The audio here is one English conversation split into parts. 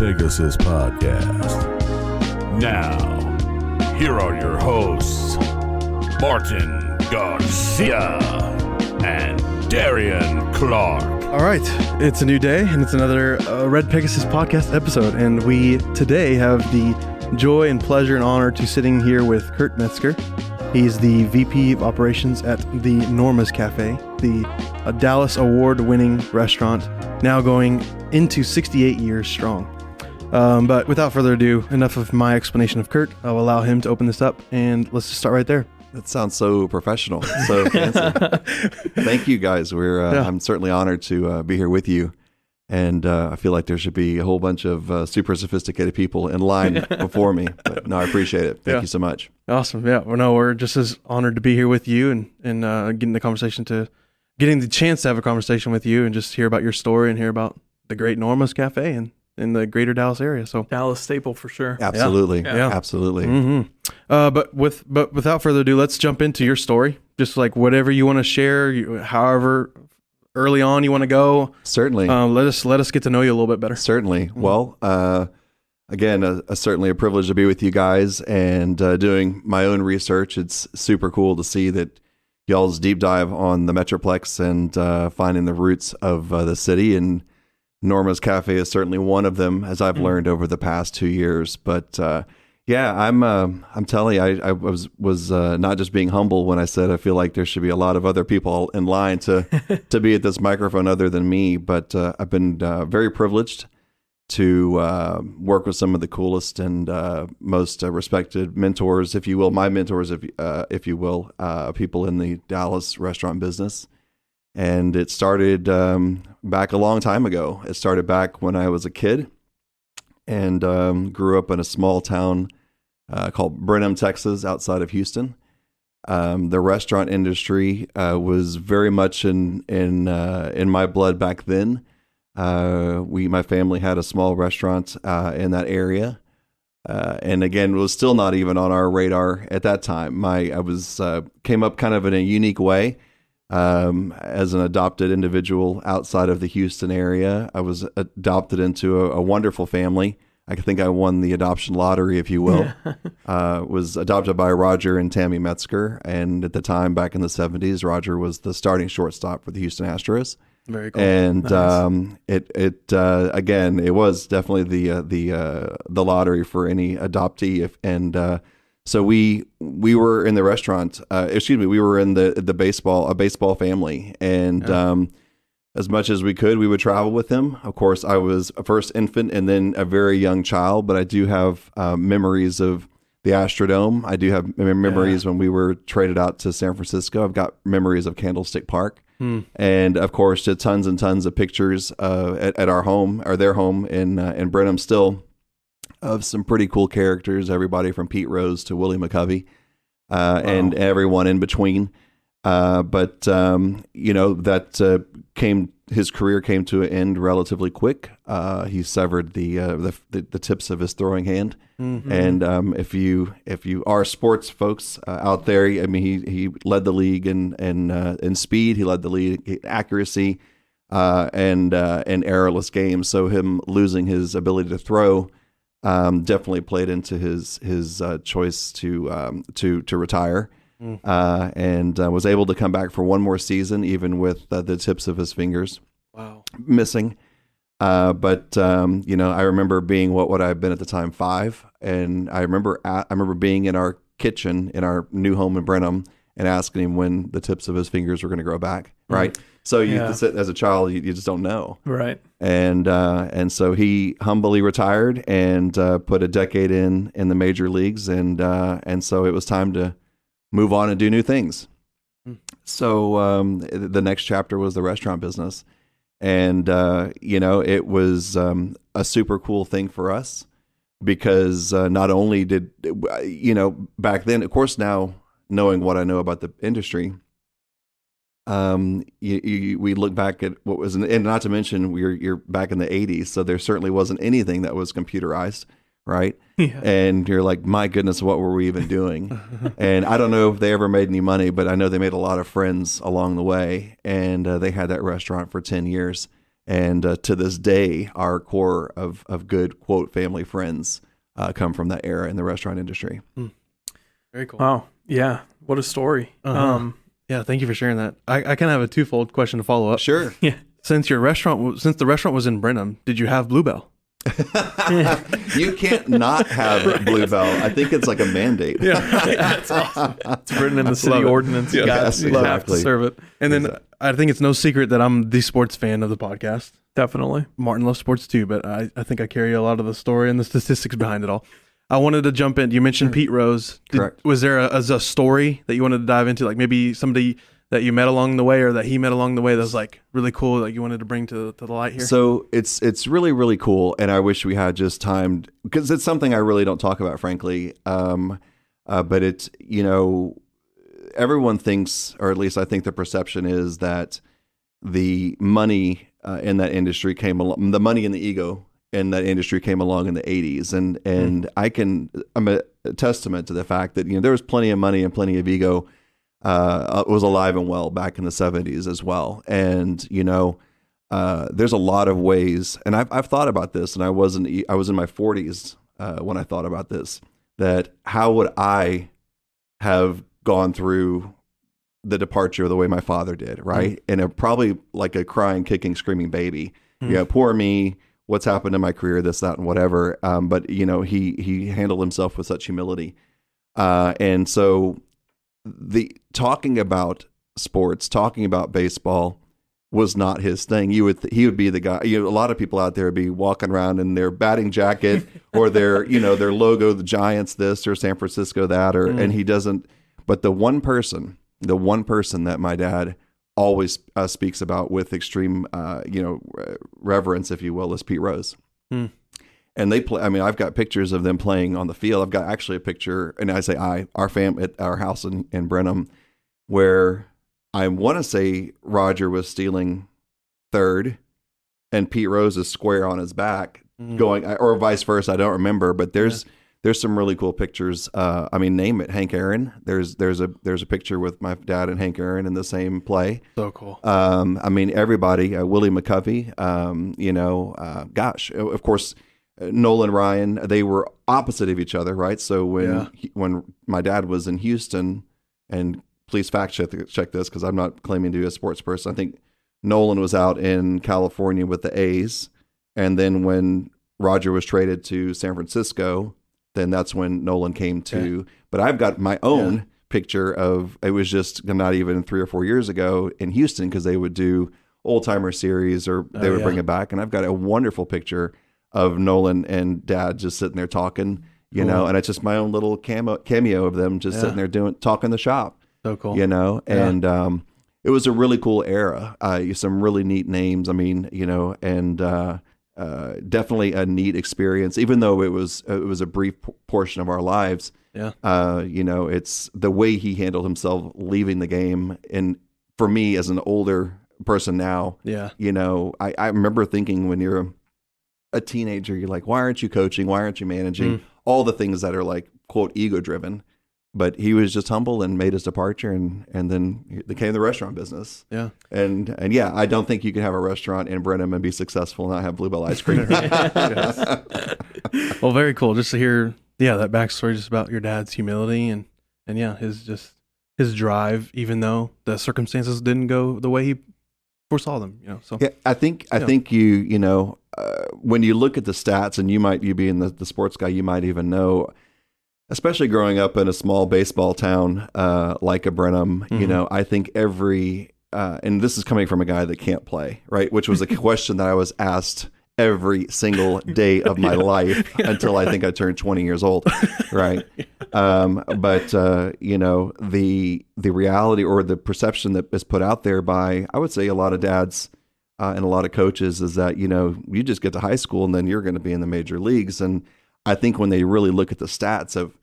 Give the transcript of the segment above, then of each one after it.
Pegasus Podcast. Now, here are your hosts, Martin Garcia and Darian Clark. All right, it's a new day, and it's another Red Pegasus Podcast episode, and we today have the joy and pleasure and honor to sitting here with Kurt Metzger. He's the VP of Operations at the Norma's Cafe, the Dallas award-winning restaurant, now going into 68 years strong. But without further ado, enough of my explanation of Kurt. I'll allow him to open this up, and let's just start right there. That sounds so professional, so fancy. Thank you, guys. I'm certainly honored to be here with you, and I feel like there should be a whole bunch of super sophisticated people in line before me. But no, I appreciate it. Thank you so much. Awesome. Yeah. Well, no, we're just as honored to be here with you and getting the chance to have a conversation with you and just hear about your story and hear about the great Norma's Cafe and in the greater Dallas area. So Dallas staple for sure. Absolutely. Yeah. Absolutely. Mm-hmm. But without further ado, let's jump into your story. Just like whatever you want to share, however early on you want to go. Certainly. Let us get to know you a little bit better. Certainly. Mm-hmm. Well, again, certainly a privilege to be with you guys and doing my own research. It's super cool to see that y'all's deep dive on the Metroplex and finding the roots of the city, and Norma's Cafe is certainly one of them, as I've learned over the past 2 years. But I'm telling you, I was not just being humble when I said I feel like there should be a lot of other people in line to be at this microphone other than me. But I've been very privileged to work with some of the coolest and most respected mentors, if you will, my mentors, if you will, people in the Dallas restaurant business. And it started back a long time ago. It started back when I was a kid and grew up in a small town called Brenham, Texas, outside of Houston. The restaurant industry was very much in my blood back then. My family had a small restaurant in that area. And again, it was still not even on our radar at that time. I came up kind of in a unique way. As an adopted individual outside of the Houston area. I was adopted into a wonderful family. I think I won the adoption lottery, if you will. Was adopted by Roger and Tammy Metzger. And at the time, back in the 70s, Roger was the starting shortstop for the Houston Astros. Very cool. And nice. It was definitely the lottery for any adoptee. So we were in the restaurant. We were in a baseball family, and as much as we could, we would travel with them. Of course, I was a first infant and then a very young child, but I do have memories of the Astrodome. I do have memories when we were traded out to San Francisco. I've got memories of Candlestick Park, and of course, tons and tons of pictures at our home or their home in Brenham still. Of some pretty cool characters, everybody from Pete Rose to Willie McCovey, and everyone in between. His career came to an end relatively quick. He severed the tips of his throwing hand. Mm-hmm. And if you are sports folks out there, I mean, he led the league in speed. He led the league in accuracy and errorless games. So him losing his ability to throw definitely played into his choice to retire, and was able to come back for one more season, even with the tips of his fingers missing. But I remember being what would I have been at the time, 5, and I remember being in our kitchen in our new home in Brenham and asking him when the tips of his fingers were going to grow back. Right. So as a child, you just don't know. Right. And so he humbly retired and put a decade in the major leagues. And so it was time to move on and do new things. So the next chapter was the restaurant business. And, it was a super cool thing for us because not only did, back then, of course, now knowing what I know about the industry, we look back at what was, and not to mention you're back in the 80s, so there certainly wasn't anything that was computerized, right? Yeah. And you're like, my goodness, what were we even doing? And I don't know if they ever made any money, but I know they made a lot of friends along the way, and they had that restaurant for 10 years. And to this day, our core of good, quote, family friends come from that era in the restaurant industry. Very cool. Wow. Yeah. What a story. Yeah, thank you for sharing that. I kind of have a twofold question to follow up. Sure. Yeah. Since the restaurant was in Brenham, did you have Bluebell? You can't not have Bluebell. I think it's like a mandate. Yeah. That's awesome. It's written in the city ordinance. You Yes, you have to exactly. serve it. And then I think it's no secret that I'm the sports fan of the podcast. Definitely. Martin loves sports too, but I think I carry a lot of the story and the statistics behind it all. I wanted to jump in. You mentioned Pete Rose. Correct. Was there a story that you wanted to dive into, like maybe somebody that you met along the way or that he met along the way that was like really cool that you wanted to bring to the light here? So it's really, really cool. And I wish we had just timed, because it's something I really don't talk about, frankly. But it's, everyone thinks, or at least I think the perception is that the money in that industry came along, the money and the ego in that industry came along in the 80s. And I'm a testament to the fact that, there was plenty of money and plenty of ego was alive and well back in the 70s as well. And, there's a lot of ways, and I've thought about this, and I was in my 40s when I thought about this, that how would I have gone through the departure the way my father did, right? And probably like a crying, kicking, screaming baby. Poor me, what's happened to my career, this, that, and whatever. But, he handled himself with such humility. And so the talking about sports, talking about baseball was not his thing. He would be the guy, a lot of people out there would be walking around in their batting jacket or their logo, the Giants this or San Francisco that, and he doesn't. But the one person that my dad always speaks about with extreme, reverence, if you will, is Pete Rose. And they play. I mean, I've got pictures of them playing on the field. I've got actually a picture, and I say our fam at our house in Brenham, where I want to say Roger was stealing third, and Pete Rose is square on his back, going, or vice versa. I don't remember, but there's some really cool pictures. I mean, name it, Hank Aaron. There's a picture with my dad and Hank Aaron in the same play. So cool. I mean, everybody. Willie McCovey. Gosh, of course. Nolan Ryan, they were opposite of each other, right? So when my dad was in Houston, and please fact check this because I'm not claiming to be a sports person. I think Nolan was out in California with the A's, and then when Roger was traded to San Francisco, then that's when Nolan came to. Okay. But I've got my own picture of, it was just not even 3 or 4 years ago in Houston, because they would do old timer series or they would bring it back, and I've got a wonderful picture of Nolan and Dad just sitting there talking, and it's just my own little cameo of them just sitting there talking the shop. So cool. And it was a really cool era. Some really neat names. I mean, and definitely a neat experience, even though it was a brief portion of our lives. Yeah. It's the way he handled himself leaving the game. And for me as an older person now, I remember thinking when you're a teenager, you're like, why aren't you coaching? Why aren't you managing? All the things that are like, quote, ego driven. But he was just humble and made his departure, and then it became the restaurant business. Yeah. And I don't think you can have a restaurant in Brenham and be successful and not have Bluebell ice cream. Well, very cool. Just to hear, that backstory just about your dad's humility and his drive, even though the circumstances didn't go the way he foresaw them. So I think when you look at the stats, and you being the sports guy, you might even know, especially growing up in a small baseball town like a Brenham, I think every and this is coming from a guy that can't play, right? Which was a question that I was asked every single day of my life until I think I turned 20 years old, right? But the reality or the perception that is put out there by, I would say, a lot of dads and a lot of coaches is that, you just get to high school and then you're going to be in the major leagues. And I think when they really look at the stats of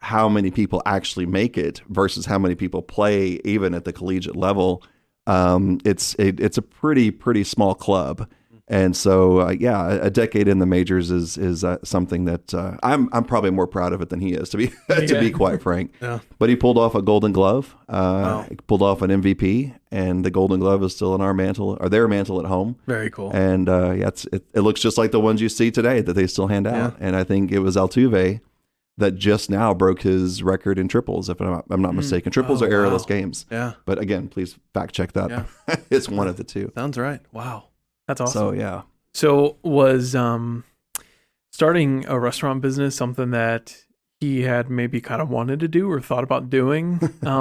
how many people actually make it versus how many people play even at the collegiate level, it's a pretty small club. And so, a decade in the majors is something that I'm probably more proud of it than he is, to be quite frank. Yeah. But he pulled off a Golden Glove, he pulled off an MVP, and the Golden Glove is still in our mantle, or their mantle at home. Very cool. And it looks just like the ones you see today that they still hand out. And I think it was Altuve that just now broke his record in triples, if I'm not mistaken. Triples are errorless games. Yeah. But again, please fact check that. Yeah. It's one of the two. Sounds right. Wow. That's awesome. So, yeah. So was starting a restaurant business something that he had maybe kind of wanted to do or thought about doing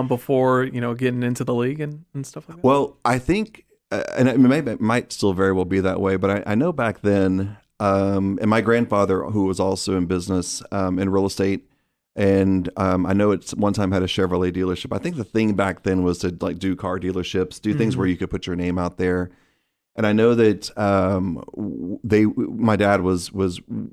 before, getting into the league and stuff like that? Well, I think, and it might still very well be that way, but I know back then, and my grandfather, who was also in business in real estate, and I know it's one time had a Chevrolet dealership. I think the thing back then was to like do car dealerships, do things where you could put your name out there. And I know that my dad was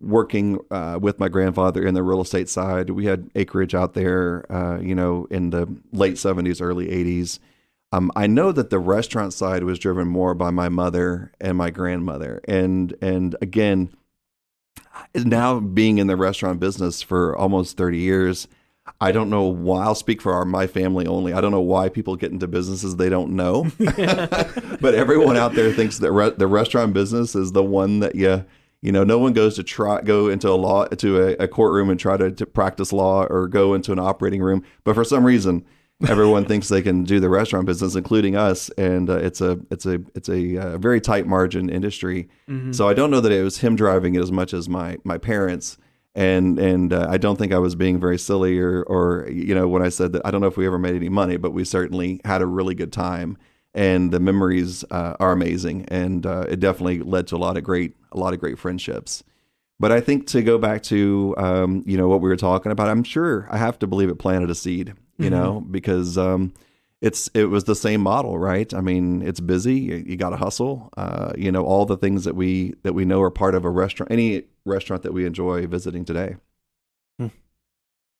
working with my grandfather in the real estate side. We had acreage out there, in the late 70s, early 80s. I know that the restaurant side was driven more by my mother and my grandmother. And again, now being in the restaurant business for almost 30 years, I don't know why. I'll speak for my family only. I don't know why people get into businesses they don't know. But everyone out there thinks that the restaurant business is the one that no one goes to go into a courtroom and try to practice law or go into an operating room. But for some reason, everyone thinks they can do the restaurant business, including us. And it's a very tight margin industry. Mm-hmm. So I don't know that it was him driving it as much as my parents. And I don't think I was being very silly or when I said that. I don't know if we ever made any money, but we certainly had a really good time, and the memories are amazing, and it definitely led to a lot of great friendships. But I think to go back to what we were talking about, I'm sure I have to believe it planted a seed, because it was the same model, right? I mean, it's busy. You got to hustle. All the things that we know are part of a restaurant, any restaurant that we enjoy visiting today.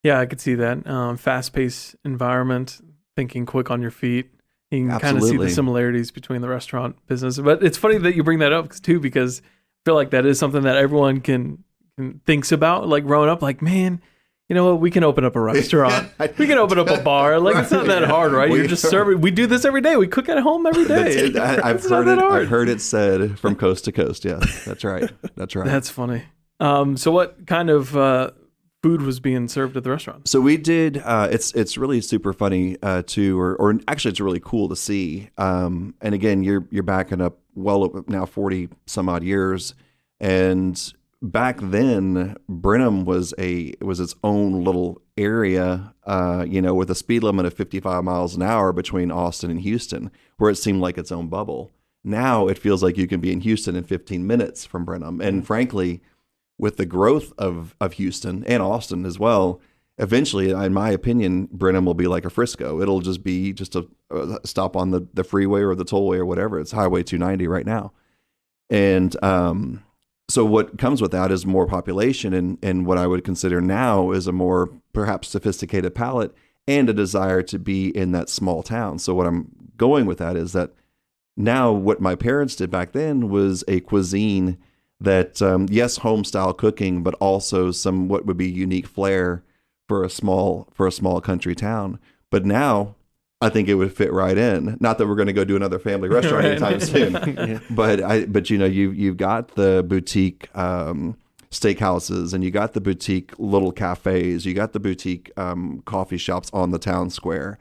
Yeah, I could see that. Fast-paced environment, thinking quick on your feet. You can kind of see the similarities between the restaurant business. But it's funny that you bring that up too, because I feel like that is something that everyone can thinks about, like growing up, like, man, you know what? We can open up a restaurant. We can open up a bar. Like, it's not that hard, right? You're just serving. We do this every day. We cook at home every day. I've heard it said from coast to coast. Yes, that's right. That's right. That's funny. So what kind of food was being served at the restaurant? So we did, it's really super funny too, or actually it's really cool to see. And again, you're backing up well now 40 some odd years. And back then, Brenham was its own little area, with a speed limit of 55 miles an hour between Austin and Houston, where it seemed like its own bubble. Now it feels like you can be in Houston in 15 minutes from Brenham. And frankly, with the growth of Houston and Austin as well, eventually, in my opinion, Brenham will be like a Frisco. It'll just be a stop on the freeway or the tollway or whatever. It's Highway 290 right now. And so what comes with that is more population and what I would consider now is a more perhaps sophisticated palate and a desire to be in that small town. So what I'm going with that is that now what my parents did back then was a cuisine that, yes, home style cooking, but also some what would be unique flair for a small country town. But now I think it would fit right in. Not that we're going to go do another family restaurant anytime soon, but you've got the boutique steakhouses, and you got the boutique little cafes, you got the boutique coffee shops on the town square,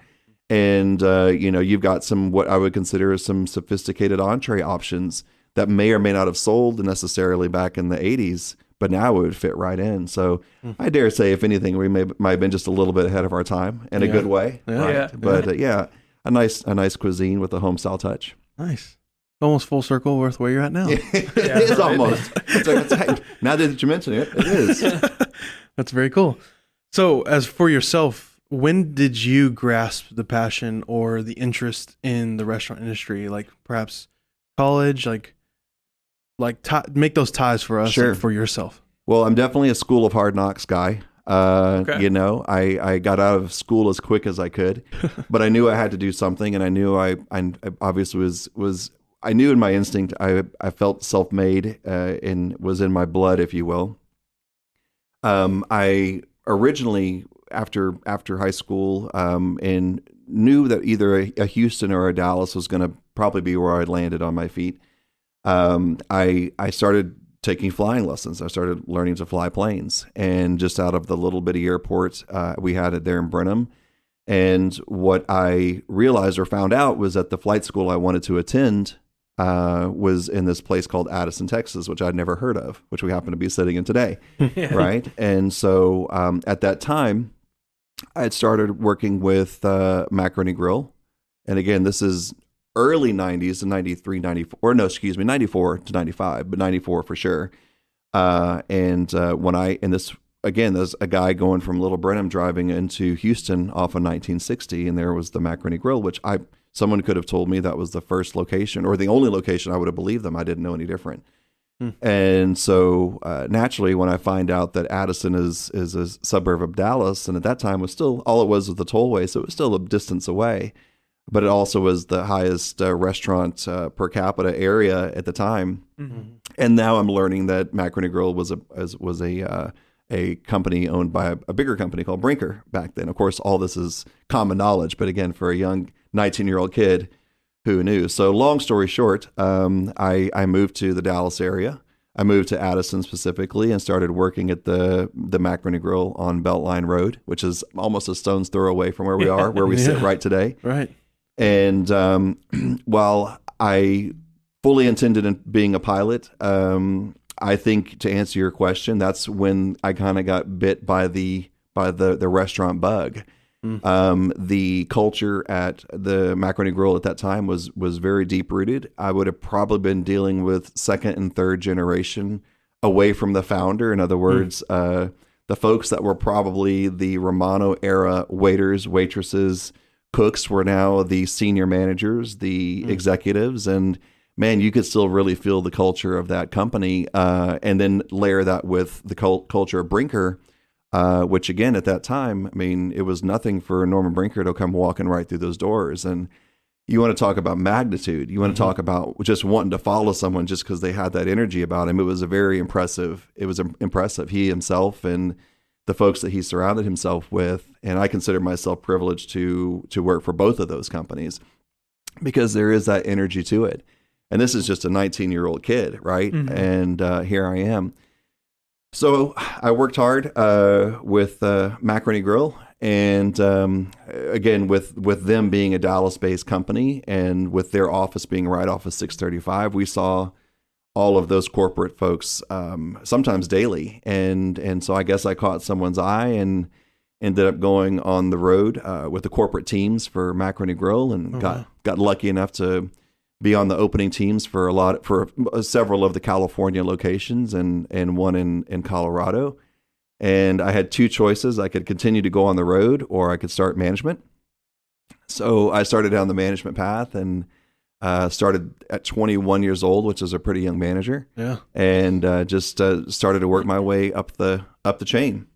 and you've got some what I would consider some sophisticated entree options that may or may not have sold necessarily back in the 80s, but now it would fit right in. So I dare say, if anything, we might have been just a little bit ahead of our time in a good way. Yeah. Right? But a nice cuisine with a home style touch. Nice. Almost full circle with where you're at now. It is almost. Now that you mention it, it is. That's very cool. So as for yourself, when did you grasp the passion or the interest in the restaurant industry? Like perhaps college, make those ties for us. Sure. For yourself. Well, I'm definitely a School of Hard Knocks guy. Okay. I got out of school as quick as I could, but I knew I had to do something, and I knew I obviously I knew in my instinct, I felt self-made and was in my blood, if you will. I originally, after high school, and knew that either a Houston or a Dallas was going to probably be where I landed on my feet. I started taking flying lessons. I started learning to fly planes, and just out of the little bitty airport we had it there in Brenham. And what I realized or found out was that the flight school I wanted to attend was in this place called Addison, Texas, which I'd never heard of, which we happen to be sitting in today, right? And so at that time, I had started working with Macaroni Grill. And again, this is early 90s, 93, 94, or no, excuse me, 94 to 95, but 94 for sure. And this, again, there's a guy going from Little Brenham driving into Houston off of 1960, and there was the Macaroni Grill, which someone could have told me that was the first location or the only location. I would have believed them. I didn't know any different. And so naturally, when I find out that Addison is a suburb of Dallas, and at that time was still, all it was the tollway, so it was still a distance away, but it also was the highest restaurant per capita area at the time. Mm-hmm. And now I'm learning that Macaroni Grill was a company owned by a bigger company called Brinker back then. Of course, all this is common knowledge, but again, for a young 19-year-old kid, who knew? So long story short, I moved to the Dallas area. I moved to Addison specifically and started working at the Macaroni Grill on Beltline Road, which is almost a stone's throw away from where we are, where we sit right today. Right. And while I fully intended in being a pilot, I think to answer your question, that's when I kind of got bit by the restaurant bug. The culture at the Macaroni Grill at that time was very deep rooted. I would have probably been dealing with second and third generation away from the founder. In other words, the folks that were probably the Romano era waiters, waitresses, cooks were now the senior managers, the executives, and man, you could still really feel the culture of that company. And then layer that with the culture of Brinker, which again, at that time, I mean, it was nothing for Norma Brinker to come walking right through those doors. And you want to talk about magnitude. You want to talk about just wanting to follow someone just because they had that energy about him. It was impressive. He himself and the folks that he surrounded himself with. And I consider myself privileged to work for both of those companies because there is that energy to it. And this is just a 19-year-old kid, right? Mm-hmm. And here I am. So I worked hard with Macaroni Grill, and again, with them being a Dallas-based company and with their office being right off of 635, we saw all of those corporate folks sometimes daily. And so I guess I caught someone's eye and ended up going on the road with the corporate teams for Macaroni Grill and got lucky enough to be on the opening teams for several of the California locations and one in Colorado. And I had two choices. I could continue to go on the road or I could start management. So I started down the management path and started at 21 years old, which is a pretty young manager. Yeah. And just started to work my way up the chain.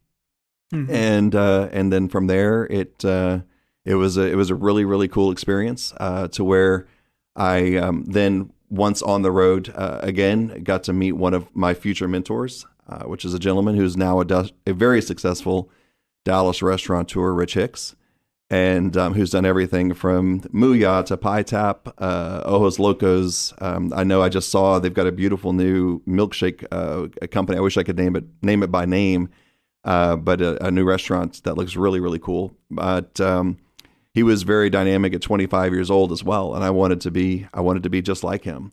Mm-hmm. And then from there it was a really, really cool experience to where I then, once on the road again, got to meet one of my future mentors, which is a gentleman who's now a very successful Dallas restaurateur, Rich Hicks, and who's done everything from Mooyah to Pie Tap, Ojos Locos. I know I just saw they've got a beautiful new milkshake company. I wish I could name it by name, but a new restaurant that looks really, really cool. But he was very dynamic at 25 years old as well, and I wanted to be just like him.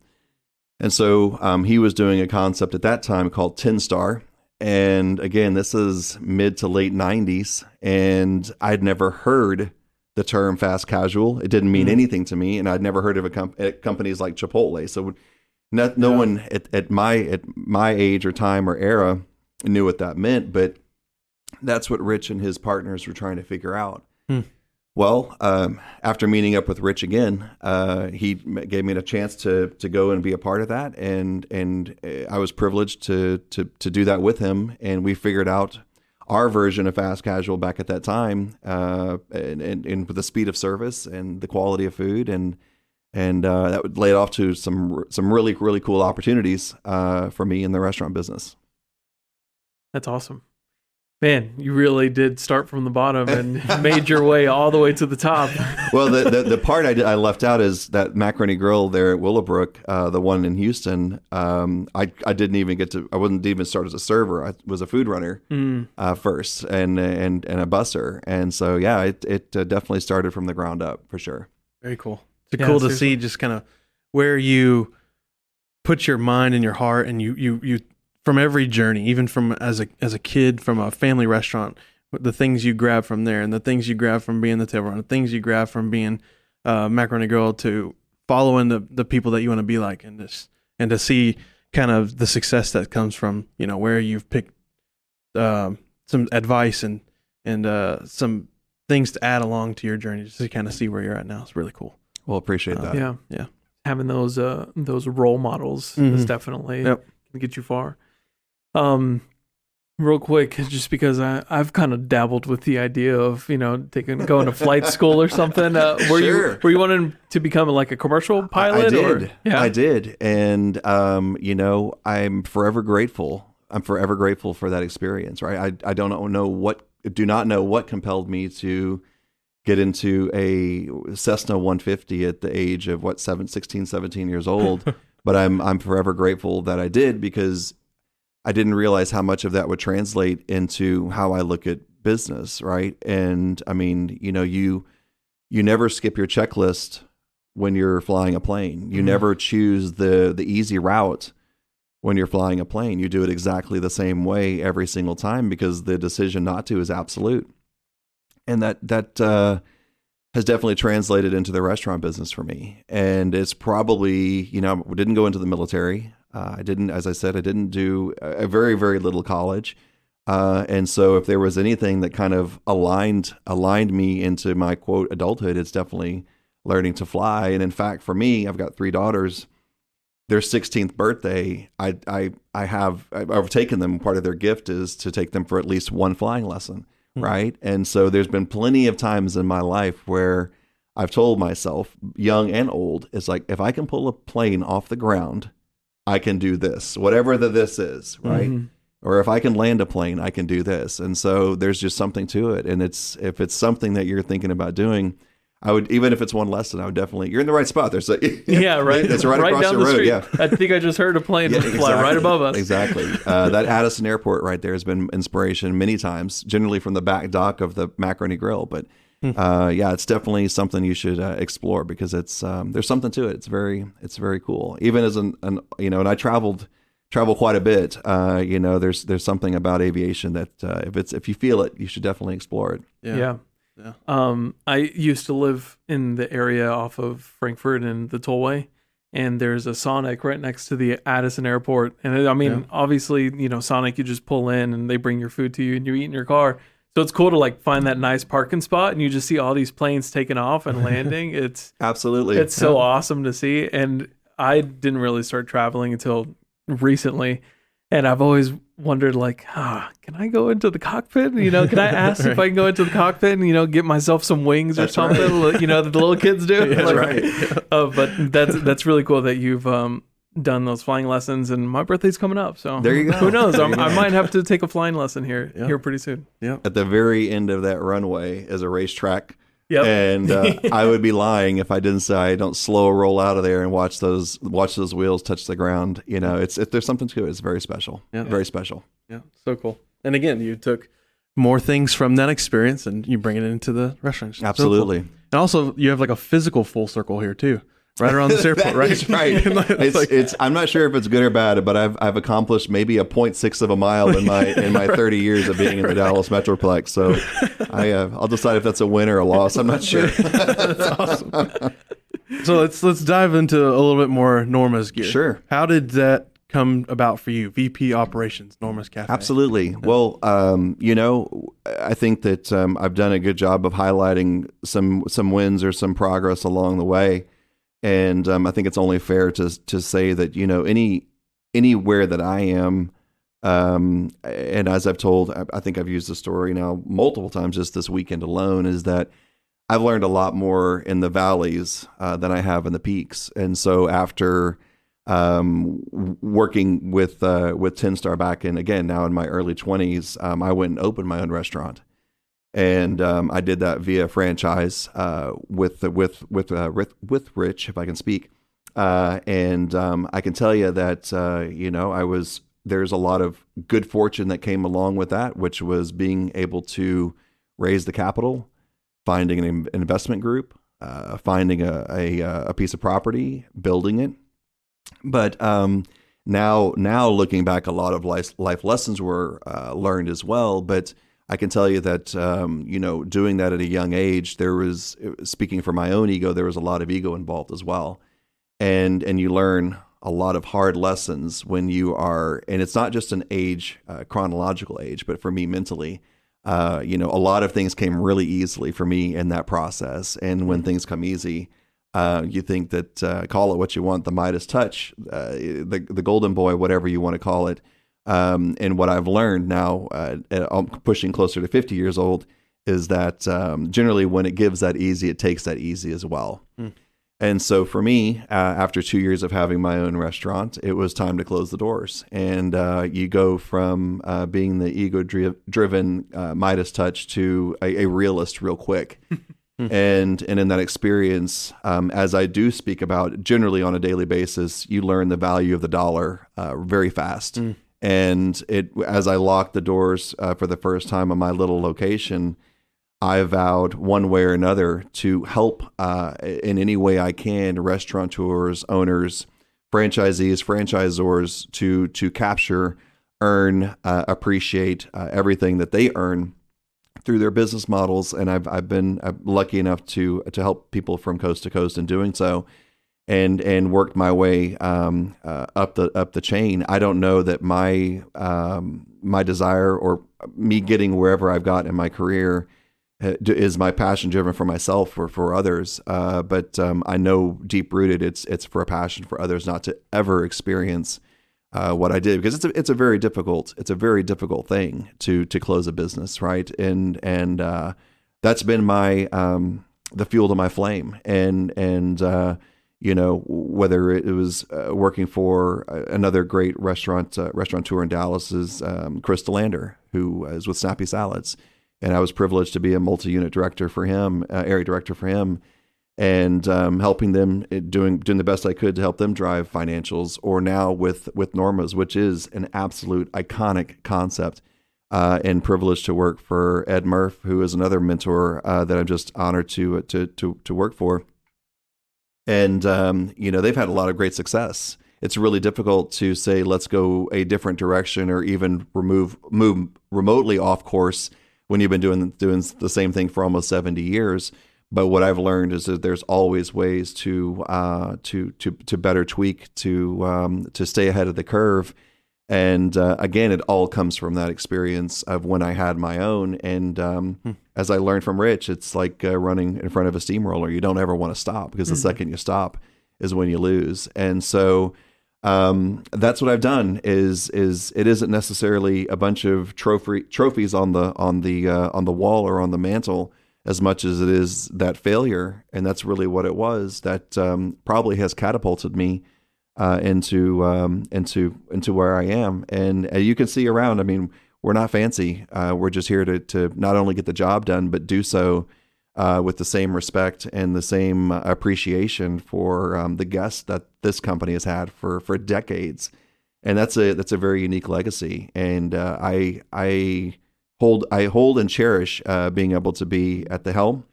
And so he was doing a concept at that time called 10 Star. And again, this is mid to late 90s, and I'd never heard the term fast casual. It didn't mean anything to me, and I'd never heard of companies like Chipotle. So no one at my age or time or era knew what that meant, but that's what Rich and his partners were trying to figure out. Well, after meeting up with Rich again, he gave me a chance to go and be a part of that, and I was privileged to do that with him, and we figured out our version of fast casual back at that time, and with the speed of service and the quality of food, and And that would lay off to some really, really cool opportunities for me in the restaurant business. That's awesome. Man, you really did start from the bottom and made your way all the way to the top. Well, the part I left out is that Macaroni Grill there at Willowbrook, the one in Houston. I didn't even I wouldn't even start as a server. I was a food runner first and a busser. And so, yeah, it definitely started from the ground up for sure. Very cool. It's cool to see just kind of where you put your mind and your heart, and you from every journey, even from as a kid from a family restaurant, the things you grab from there and the things you grab from being the table runner, the things you grab from being Macaroni Grill, to following the people that you want to be like, and to see kind of the success that comes from, where you've picked some advice and some things to add along to your journey, just to kind of see where you're at now. It's really cool. Well, appreciate that. Yeah. Having those role models is definitely can get you far. Real quick, just because I've kind of dabbled with the idea of, going to flight school or something. Were you wanting to become like a commercial pilot? I did. And, I'm forever grateful. I'm forever grateful for that experience, right? I do not know what compelled me to get into a Cessna 150 at the age of 16, 17 years old. But I'm forever grateful that I did, because I didn't realize how much of that would translate into how I look at business, right? And I mean, you never skip your checklist when you're flying a plane. You never choose the easy route when you're flying a plane. You do it exactly the same way every single time, because the decision not to is absolute. And that has definitely translated into the restaurant business for me. And it's probably, I didn't go into the military. As I said, I didn't do a very, very little college. And so if there was anything that kind of aligned me into my quote adulthood, it's definitely learning to fly. And in fact, for me, I've got 3 daughters. Their 16th birthday, I've taken them. Part of their gift is to take them for at least one flying lesson. Right. And so there's been plenty of times in my life where I've told myself, young and old, it's like, if I can pull a plane off the ground, I can do this, whatever this is. Right. Or if I can land a plane, I can do this. And so there's just something to it. And if it's something that you're thinking about doing, I would, even if it's one lesson, I would definitely, you're in the right spot. There's right. It's right across down the road. Street. Yeah. I think I just heard a plane fly right above us. Exactly. That Addison Airport right there has been inspiration many times, generally from the back dock of the Macaroni Grill. But it's definitely something you should explore, because it's there's something to it. It's very cool. Even as and I travel quite a bit. There's something about aviation that if you feel it, you should definitely explore it. Yeah. I used to live in the area off of Frankfurt and the Tollway, and there's a Sonic right next to the Addison Airport. And obviously, Sonic, you just pull in and they bring your food to you and you eat in your car. So it's cool to like find that nice parking spot and you just see all these planes taking off and landing. It's absolutely, it's so awesome to see. And I didn't really start traveling until recently. And I've always wondered, like, can I go into the cockpit? Can I ask if I can go into the cockpit and, get myself some wings or something, that the little kids do? Yeah, that's right. But that's really cool that you've done those flying lessons, and my birthday's coming up. So there you go. Who knows? I might have to take a flying lesson here pretty soon. Yeah. At the very end of that runway is a racetrack. Yep. And I would be lying if I didn't say I don't slow roll out of there and watch those wheels touch the ground. There's something to it. It's very special. Yeah. Very special. Yeah. So cool. And again, you took more things from that experience and you bring it into the restaurant. Absolutely. So cool. And also you have like a physical full circle here too. Right around this airport, right? That's right. It's I'm not sure if it's good or bad, but I've accomplished maybe a 0.6 of a mile in my 30 years of being in the Dallas Metroplex. So I'll decide if that's a win or a loss. I'm not sure. That's awesome. So let's dive into a little bit more Norma's gear. Sure. How did that come about for you? VP Operations, Norma's Cafe. Absolutely. Yeah. Well, I think that I've done a good job of highlighting some wins or some progress along the way. And I think it's only fair to say that, anywhere that I am, and as I've told, I think I've used the story now multiple times just this weekend alone, is that I've learned a lot more in the valleys than I have in the peaks. And so after working with Tin Star back in, again, now in my early 20s, I went and opened my own restaurant. And I did that via franchise with Rich, if I can speak. And I can tell you that, there's a lot of good fortune that came along with that, which was being able to raise the capital, finding an investment group, finding a piece of property, building it. But now looking back, a lot of life lessons were learned as well. But I can tell you that, doing that at a young age, speaking for my own ego, there was a lot of ego involved as well. And you learn a lot of hard lessons when you are, and it's not just an age, chronological age, but for me mentally, a lot of things came really easily for me in that process. And when things come easy, you think that, call it what you want, the Midas touch, the golden boy, whatever you want to call it. And what I've learned now, I'm pushing closer to 50 years old, is that generally when it gives that easy, it takes that easy as well. And so for me, after 2 years of having my own restaurant, it was time to close the doors. And you go from being the ego-driven Midas touch to a realist real quick. And in that experience, as I do speak about generally on a daily basis, you learn the value of the dollar very fast. And as I locked the doors for the first time on my little location, I vowed one way or another to help in any way I can restaurateurs, owners, franchisees, franchisors to capture, earn, appreciate everything that they earn through their business models. And I've been lucky enough to help people from coast to coast in doing so, and worked my way up the chain. I don't know that my desire or me getting wherever I've got in my career is my passion driven for myself or for others. But I know deep rooted, it's for a passion for others not to ever experience what I did, because it's a very difficult thing to close a business, right? And that's been my the fuel to my flame. And whether it was working for another great restaurateur in Dallas is Chris DeLander, who is with Snappy Salads. And I was privileged to be a multi-unit director for him, area director for him, and helping them, doing the best I could to help them drive financials. Or now with Norma's, which is an absolute iconic concept, and privileged to work for Ed Murph, who is another mentor that I'm just honored to work for. And they've had a lot of great success. It's really difficult to say let's go a different direction or even move remotely off course when you've been doing the same thing for almost 70 years. But what I've learned is that there's always ways to better tweak, to stay ahead of the curve. And again, it all comes from that experience of when I had my own. And as I learned from Rich, it's like running in front of a steamroller. You don't ever want to stop, because the second you stop is when you lose. And so that's what I've done. Is it isn't necessarily a bunch of trophies on the wall or on the mantle, as much as it is that failure. And that's really what it was that probably has catapulted me into where I am. And you can see around, I mean, we're not fancy. We're just here to not only get the job done, but do so with the same respect and the same appreciation for the guests that this company has had for decades. And that's a very unique legacy. And I hold and cherish being able to be at the helm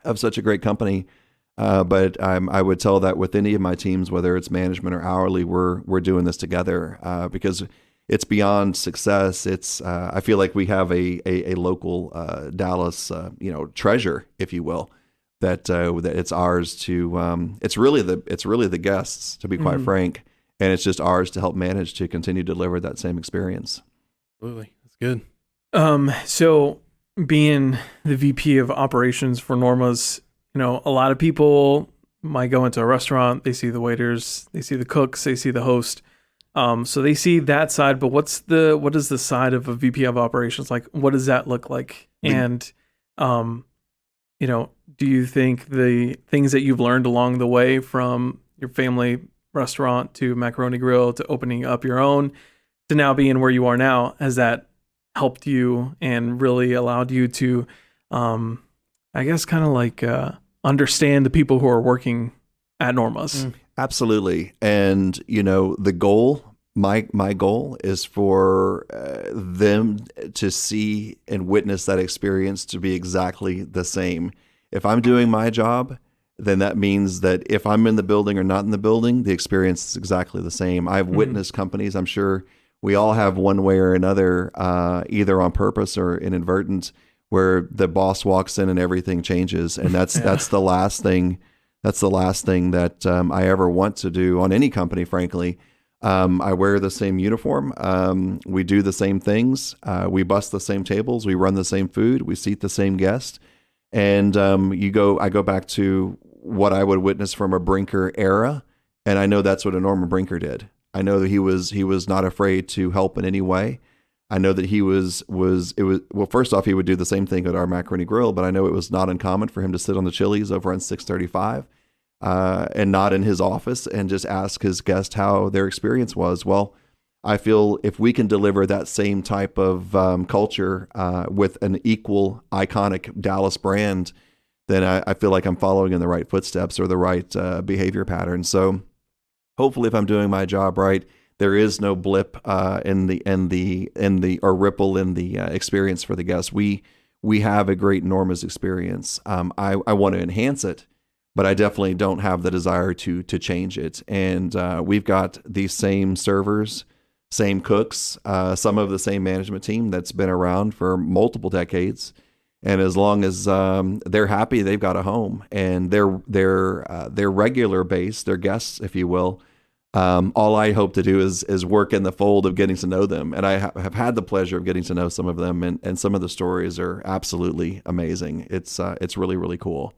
of such a great company. But I would tell that with any of my teams, whether it's management or hourly, we're doing this together because it's beyond success. It's I feel like we have a local Dallas treasure, if you will, that it's ours to. It's really the guests, to be quite frank, and it's just ours to help manage to continue to deliver that same experience. Absolutely, that's good. So being the VP of operations for Norma's, a lot of people might go into a restaurant, they see the waiters, they see the cooks, they see the host. So they see that side, but what is the side of a VP of operations? Like, what does that look like? And, do you think the things that you've learned along the way from your family restaurant to Macaroni Grill to opening up your own to now being where you are now, has that helped you and really allowed you to, I guess, kind of like understand the people who are working at Norma's? Absolutely. And, the goal, my goal is for them to see and witness that experience to be exactly the same. If I'm doing my job, then that means that if I'm in the building or not in the building, the experience is exactly the same. I've witnessed companies, I'm sure we all have one way or another, either on purpose or inadvertent, where the boss walks in and everything changes. And that's the last thing. That's the last thing that I ever want to do on any company, frankly. I wear the same uniform. We do the same things. We bust the same tables. We run the same food. We seat the same guest. And I go back to what I would witness from a Brinker era, and I know that's what a Norma Brinker did. I know that he was not afraid to help in any way. I know that he was first off, he would do the same thing at our Macaroni Grill, but I know it was not uncommon for him to sit on the Chili's over on 635 and not in his office and just ask his guest how their experience was. Well, I feel if we can deliver that same type of culture with an equal iconic Dallas brand, then I feel like I'm following in the right footsteps or the right behavior pattern. So hopefully, if I'm doing my job right, there is no blip in the or ripple in the experience for the guests. We have a great Norma's experience. I want to enhance it, but I definitely don't have the desire to change it. And we've got these same servers, same cooks, some of the same management team that's been around for multiple decades. And as long as they're happy, they've got a home, and their regular base, their guests, if you will. All I hope to do is work in the fold of getting to know them, and I have had the pleasure of getting to know some of them, and some of the stories are absolutely amazing. It's really, really cool.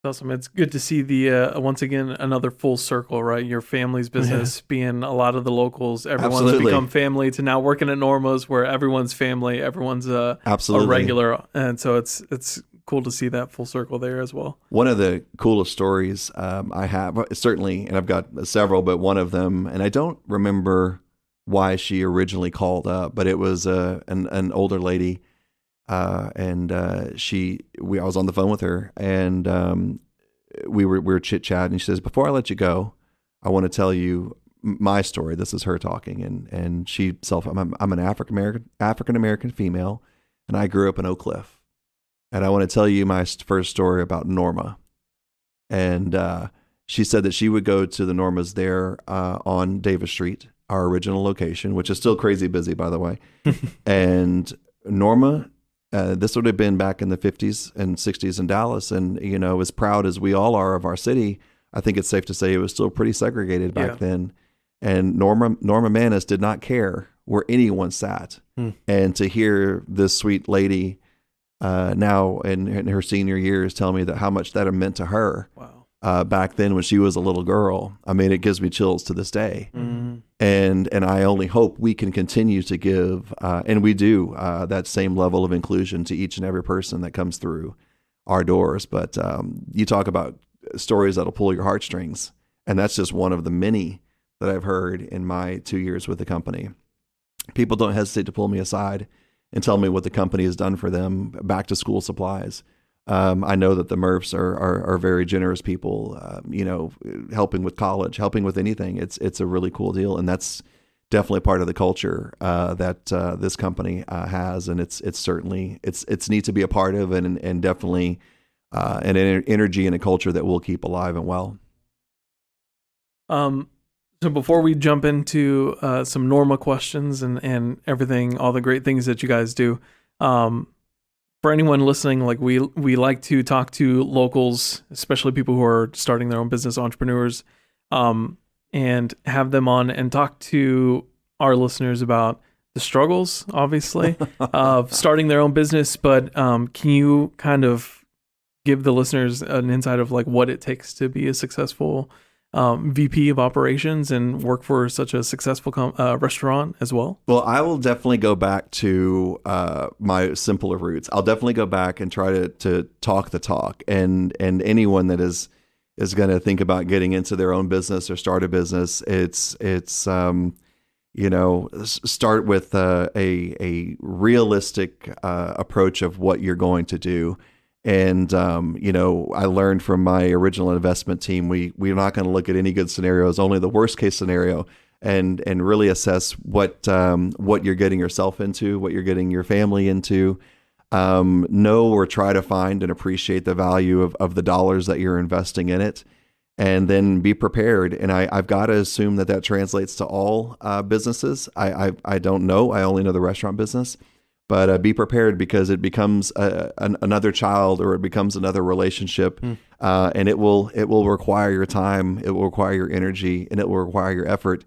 Awesome. It's good to see the once again another full circle, right? Your family's business being a lot of the locals, everyone's become family, to now working at Norma's where everyone's family, everyone's a regular, and so it's cool to see that full circle there as well. One of the coolest stories I have, certainly, and I've got several, but one of them, and I don't remember why she originally called up, but it was an older lady. And I was on the phone with her, and we were chit chatting. She says, "Before I let you go, I want to tell you my story." This is her talking, and I'm an African American female, and I grew up in Oak Cliff, and I want to tell you my first story about Norma. And she said that she would go to the Normas there on Davis Street, our original location, which is still crazy busy, by the way. And Norma. This would have been back in the 50s and 60s in Dallas. And, as proud as we all are of our city, I think it's safe to say it was still pretty segregated back then. And Norma Manis did not care where anyone sat. And to hear this sweet lady now in her senior years tell me that how much that meant to her back then when she was a little girl, I mean, it gives me chills to this day. And I only hope we can continue to give, and we do, that same level of inclusion to each and every person that comes through our doors. But you talk about stories that'll pull your heartstrings, and that's just one of the many that I've heard in my 2 years with the company. People don't hesitate to pull me aside and tell me what the company has done for them, back to school supplies. I know that the Murphs are very generous people, helping with college, helping with anything. It's a really cool deal. And that's definitely part of the culture that this company has. And it's certainly, it's neat to be a part of, and definitely an energy and a culture that we'll keep alive and well. So before we jump into some Norma questions and everything, all the great things that you guys do, for anyone listening, like we like to talk to locals, especially people who are starting their own business, entrepreneurs, and have them on and talk to our listeners about the struggles, obviously, of starting their own business. But can you kind of give the listeners an insight of like what it takes to be a successful VP of operations and work for such a successful restaurant as well? Well, I will definitely go back to my simpler roots. I'll definitely go back and try to talk the talk. And anyone that is going to think about getting into their own business or start a business, it's start with a realistic approach of what you're going to do. And, I learned from my original investment team, we're not going to look at any good scenarios, only the worst case scenario, and really assess what you're getting yourself into, what you're getting your family into, know or try to find and appreciate the value of the dollars that you're investing in it, and then be prepared. And I've got to assume that translates to all businesses. I don't know. I only know the restaurant business. But be prepared, because it becomes another child, or it becomes another relationship, and it will require your time, it will require your energy, and it will require your effort.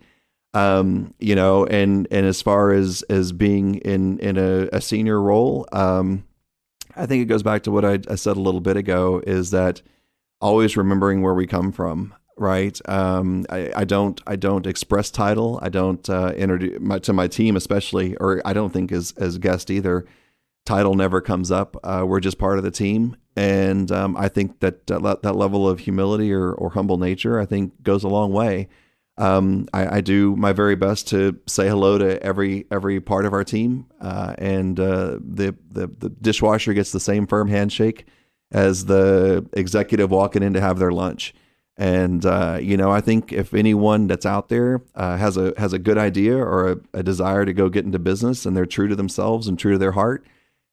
And as far as being in a senior role, I think it goes back to what I said a little bit ago, is that always remembering where we come from. Right. I don't express title. I don't introduce to my team, especially, or I don't think as guest either. Title never comes up. We're just part of the team. And I think that level of humility or humble nature, I think, goes a long way. I do my very best to say hello to every part of our team. And the dishwasher gets the same firm handshake as the executive walking in to have their lunch. And, I think if anyone that's out there has a good idea or a desire to go get into business, and they're true to themselves and true to their heart,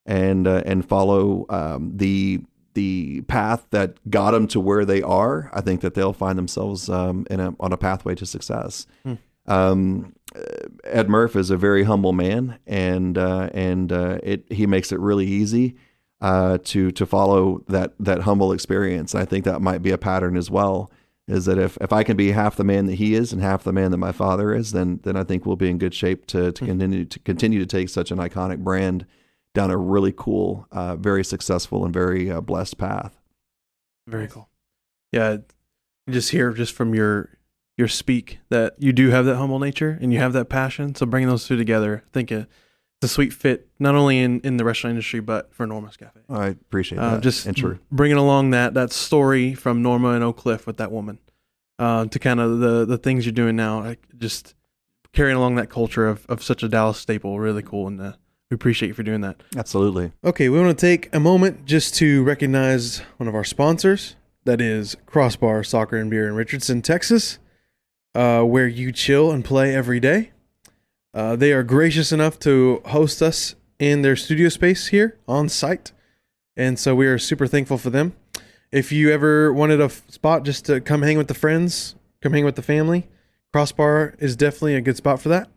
and follow the path that got them to where they are, I think that they'll find themselves on a pathway to success. Ed Murph is a very humble man, and he makes it really easy to follow that humble experience. I think that might be a pattern as well, is that if I can be half the man that he is and half the man that my father is, then I think we'll be in good shape to continue to take such an iconic brand down a really cool, very successful and very blessed path. Very cool. Yeah, you just hear from your speak that you do have that humble nature and you have that passion. So bringing those two together, I think it's a sweet fit, not only in the restaurant industry, but for Norma's Cafe. I appreciate that. Just bringing along that story from Norma and Oak Cliff with that woman to kind of the things you're doing now, like just carrying along that culture of such a Dallas staple. Really cool. And we appreciate you for doing that. Absolutely. Okay, we want to take a moment just to recognize one of our sponsors. That is Crossbar Soccer and Beer in Richardson, Texas, where you chill and play every day. They are gracious enough to host us in their studio space here on site, and so we are super thankful for them. If you ever wanted a spot just to come hang with the friends, come hang with the family, Crossbar is definitely a good spot for that.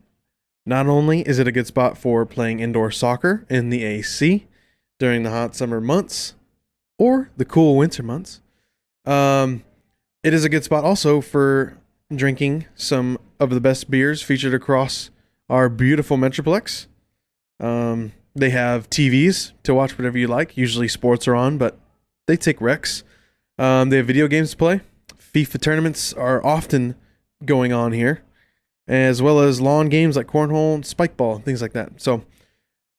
Not only is it a good spot for playing indoor soccer in the AC during the hot summer months or the cool winter months, it is a good spot also for drinking some of the best beers featured across our beautiful Metroplex. They have TVs to watch whatever you like. Usually sports are on, but they take recs. They have video games to play. FIFA tournaments are often going on here, as well as lawn games like cornhole and spikeball and things like that. So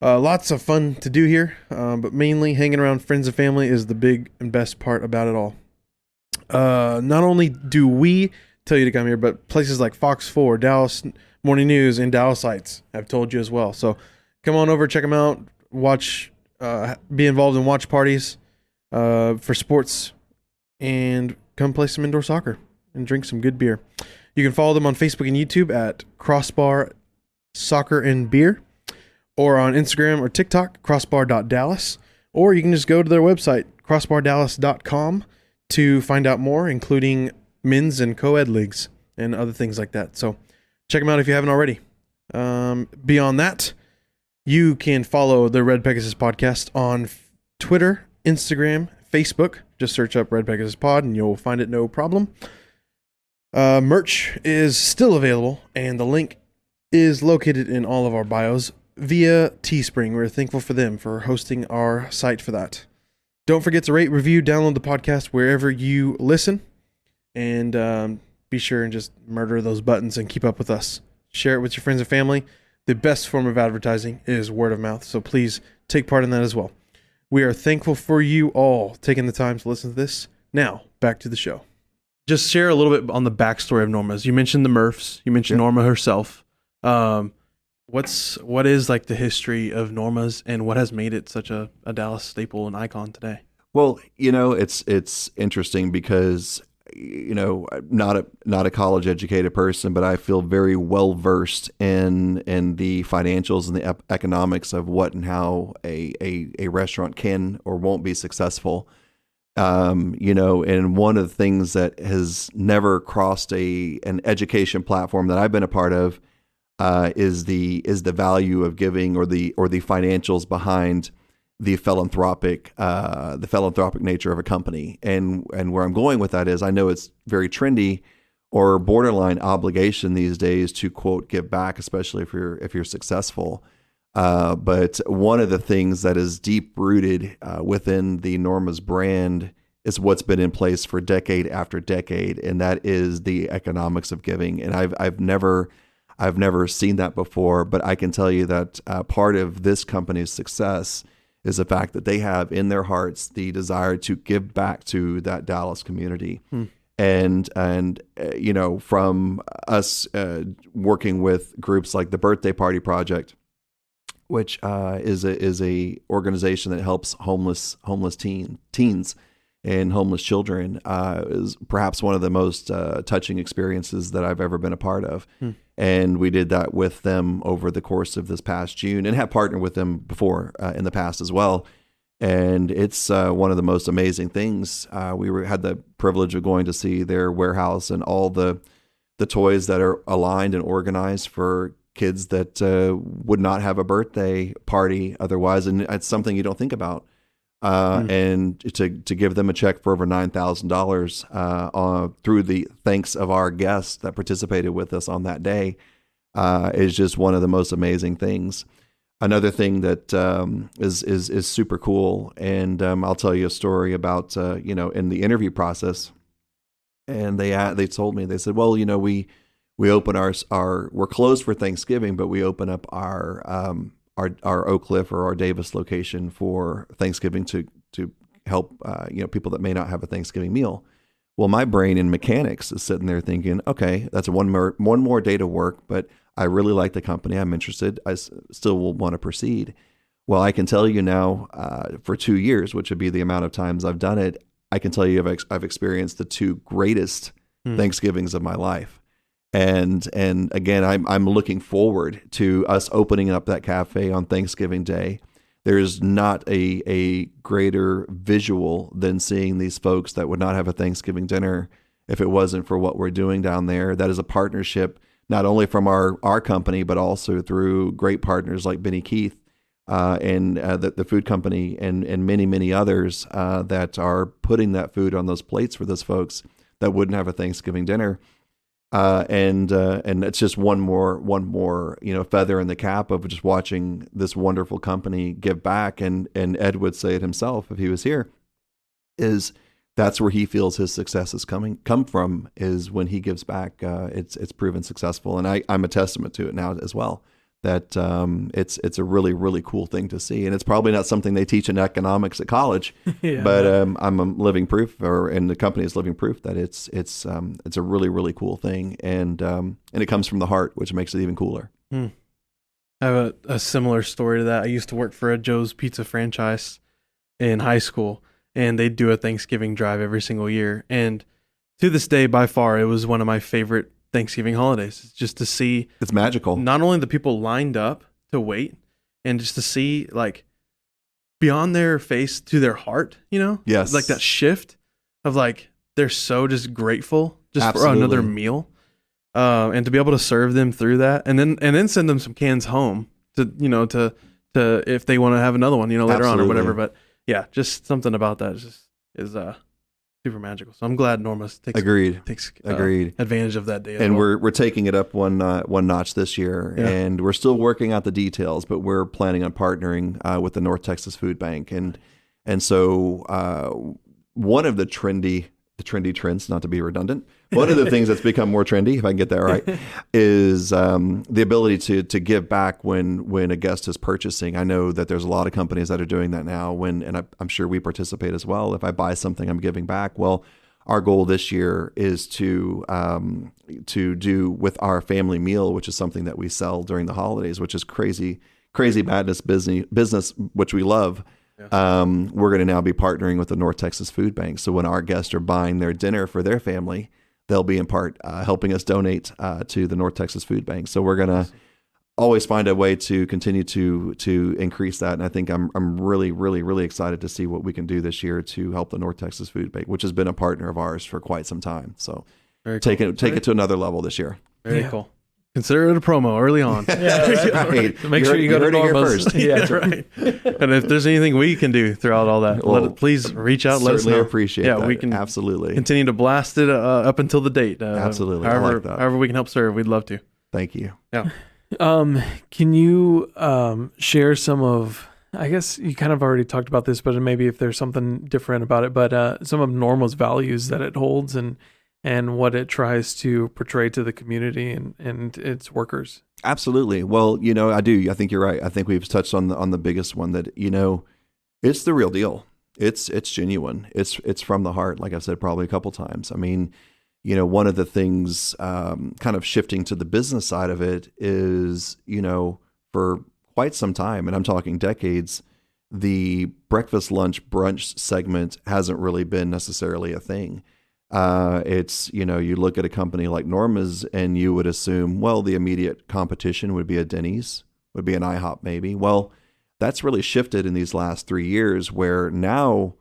lots of fun to do here, but mainly hanging around friends and family is the big and best part about it all. Not only do we tell you to come here, but places like Fox 4, Dallas Morning News, and Dallas Lights have told you as well. So come on over, check them out, watch, be involved in watch parties for sports, and come play some indoor soccer and drink some good beer. You can follow them on Facebook and YouTube at Crossbar Soccer and Beer, or on Instagram or TikTok, crossbar.dallas, or you can just go to their website, crossbardallas.com, to find out more, including men's and co-ed leagues and other things like that. So check them out if you haven't already. Beyond that, you can follow the Red Pegasus Podcast on Twitter, Instagram, Facebook. Just search up Red Pegasus Pod and you'll find it no problem. Merch is still available, and the link is located in all of our bios via Teespring. We're thankful for them for hosting our site for that. Don't forget to rate, review, download the podcast wherever you listen, and be sure and just murder those buttons and keep up with us. Share it with your friends and family. The best form of advertising is word of mouth, so please take part in that as well. We are thankful for you all taking the time to listen to this. Now, back to the show. Just share a little bit on the backstory of Norma's. You mentioned the Murphs. You mentioned Norma herself. What is like the history of Norma's, and what has made it such a Dallas staple and icon today? Well, it's interesting because, not a college educated person, but I feel very well versed in the financials and the economics of what and how a restaurant can or won't be successful. And one of the things that has never crossed an education platform that I've been a part of is the value of giving or the financials behind the philanthropic nature of a company. And where I'm going with that is, I know it's very trendy or borderline obligation these days to quote give back, especially if you're successful. But one of the things that is deep rooted within the Norma's brand is what's been in place for decade after decade, and that is the economics of giving. And I've never seen that before, but I can tell you that part of this company's success is the fact that they have in their hearts the desire to give back to that Dallas community. And from us working with groups like the Birthday Party Project, which is a organization that helps homeless teens and homeless children, is perhaps one of the most touching experiences that I've ever been a part of. And we did that with them over the course of this past June, and have partnered with them before in the past as well. And it's one of the most amazing things. We had the privilege of going to see their warehouse and all the toys that are aligned and organized for kids that would not have a birthday party otherwise. And it's something you don't think about. And to give them a check for over $9,000 through the thanks of our guests that participated with us on that day is just one of the most amazing things. Another thing that is super cool, and I'll tell you a story about in the interview process, and they told me, they said, well, we open we're closed for Thanksgiving, but we open up our Oak Cliff or our Davis location for Thanksgiving to help people that may not have a Thanksgiving meal. Well, my brain in mechanics is sitting there thinking, okay, that's one more day to work, but I really like the company. I'm interested. I still will want to proceed. Well, I can tell you now, for 2 years, which would be the amount of times I've done it, I can tell you I've experienced the two greatest Thanksgivings of my life. And again, I'm looking forward to us opening up that cafe on Thanksgiving Day. There's not a greater visual than seeing these folks that would not have a Thanksgiving dinner if it wasn't for what we're doing down there. That is a partnership, not only from our company, but also through great partners like Benny Keith and the food company and many, many others that are putting that food on those plates for those folks that wouldn't have a Thanksgiving dinner. And it's just one more feather in the cap of just watching this wonderful company give back. And Ed would say it himself if he was here, is that's where he feels his success has come from, is when he gives back. It's proven successful, and I'm a testament to it now as well. That it's a really, really cool thing to see, and it's probably not something they teach in economics at college, but I'm a living proof, and the company is living proof that it's a really, really cool thing, and it comes from the heart, which makes it even cooler. I have a similar story to that. I used to work for a Joe's Pizza franchise in high school, and they do a Thanksgiving drive every single year, and to this day, by far, it was one of my favorite Thanksgiving holidays. It's just to see, it's magical. Not only the people lined up to wait, and just to see like beyond their face to their heart, yes, like that shift of like they're so just grateful just Absolutely. for another meal, and to be able to serve them through that, and then send them some cans home to if they want to have another one, later Absolutely. on or whatever. But yeah, just something about that is super magical. So I'm glad Norma takes advantage of that day. And we're taking it up one notch this year, and we're still working out the details, but we're planning on partnering with the North Texas Food Bank, and so one of the trendy trends, not to be redundant, One of the things that's become more trendy, if I can get that right, is the ability to give back when a guest is purchasing. I know that there's a lot of companies that are doing that now. And I'm sure we participate as well. If I buy something, I'm giving back. Well, our goal this year is to do with our family meal, which is something that we sell during the holidays, which is crazy madness business, which we love. Yeah. We're going to now be partnering with the North Texas Food Bank. So when our guests are buying their dinner for their family, they'll be in part helping us donate to the North Texas Food Bank. So we're going to always find a way to continue to increase that. And I think I'm really, really, really excited to see what we can do this year to help the North Texas Food Bank, which has been a partner of ours for quite some time. So take it to another level this year. Very cool. Consider it a promo early on. Right. Make sure you go to Norma's first. Yeah, right. And if there's anything we can do throughout all that, please reach out. Let us know. Certainly appreciate that. We can absolutely continue to blast it up until the date. Absolutely. However we can help serve, we'd love to. Thank you. Yeah. Can you share some of? I guess you kind of already talked about this, but maybe if there's something different about it. But some of Norma's values that it holds and what it tries to portray to the community and its workers. Absolutely. Well, I do. I think you're right. I think we've touched on the biggest one that, it's the real deal. It's genuine. It's from the heart. Like I've said, probably a couple times. I mean, one of the things kind of shifting to the business side of it is, for quite some time, and I'm talking decades, the breakfast, lunch, brunch segment hasn't really been necessarily a thing. It's, you look at a company like Norma's and you would assume, well, the immediate competition would be a Denny's, would be an IHOP maybe. Well, that's really shifted in these last 3 years where now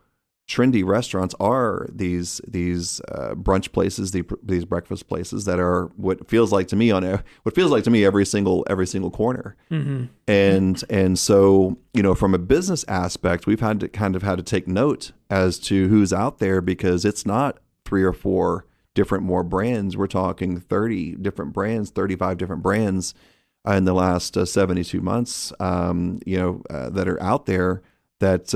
trendy restaurants are these brunch places, these breakfast places that are what feels like to me every single corner. Mm-hmm. And so, from a business aspect, we've had to take note as to who's out there because it's not 3 or 4 different more brands. We're talking 30 different brands, 35 different brands in the last 72 months, that are out there that,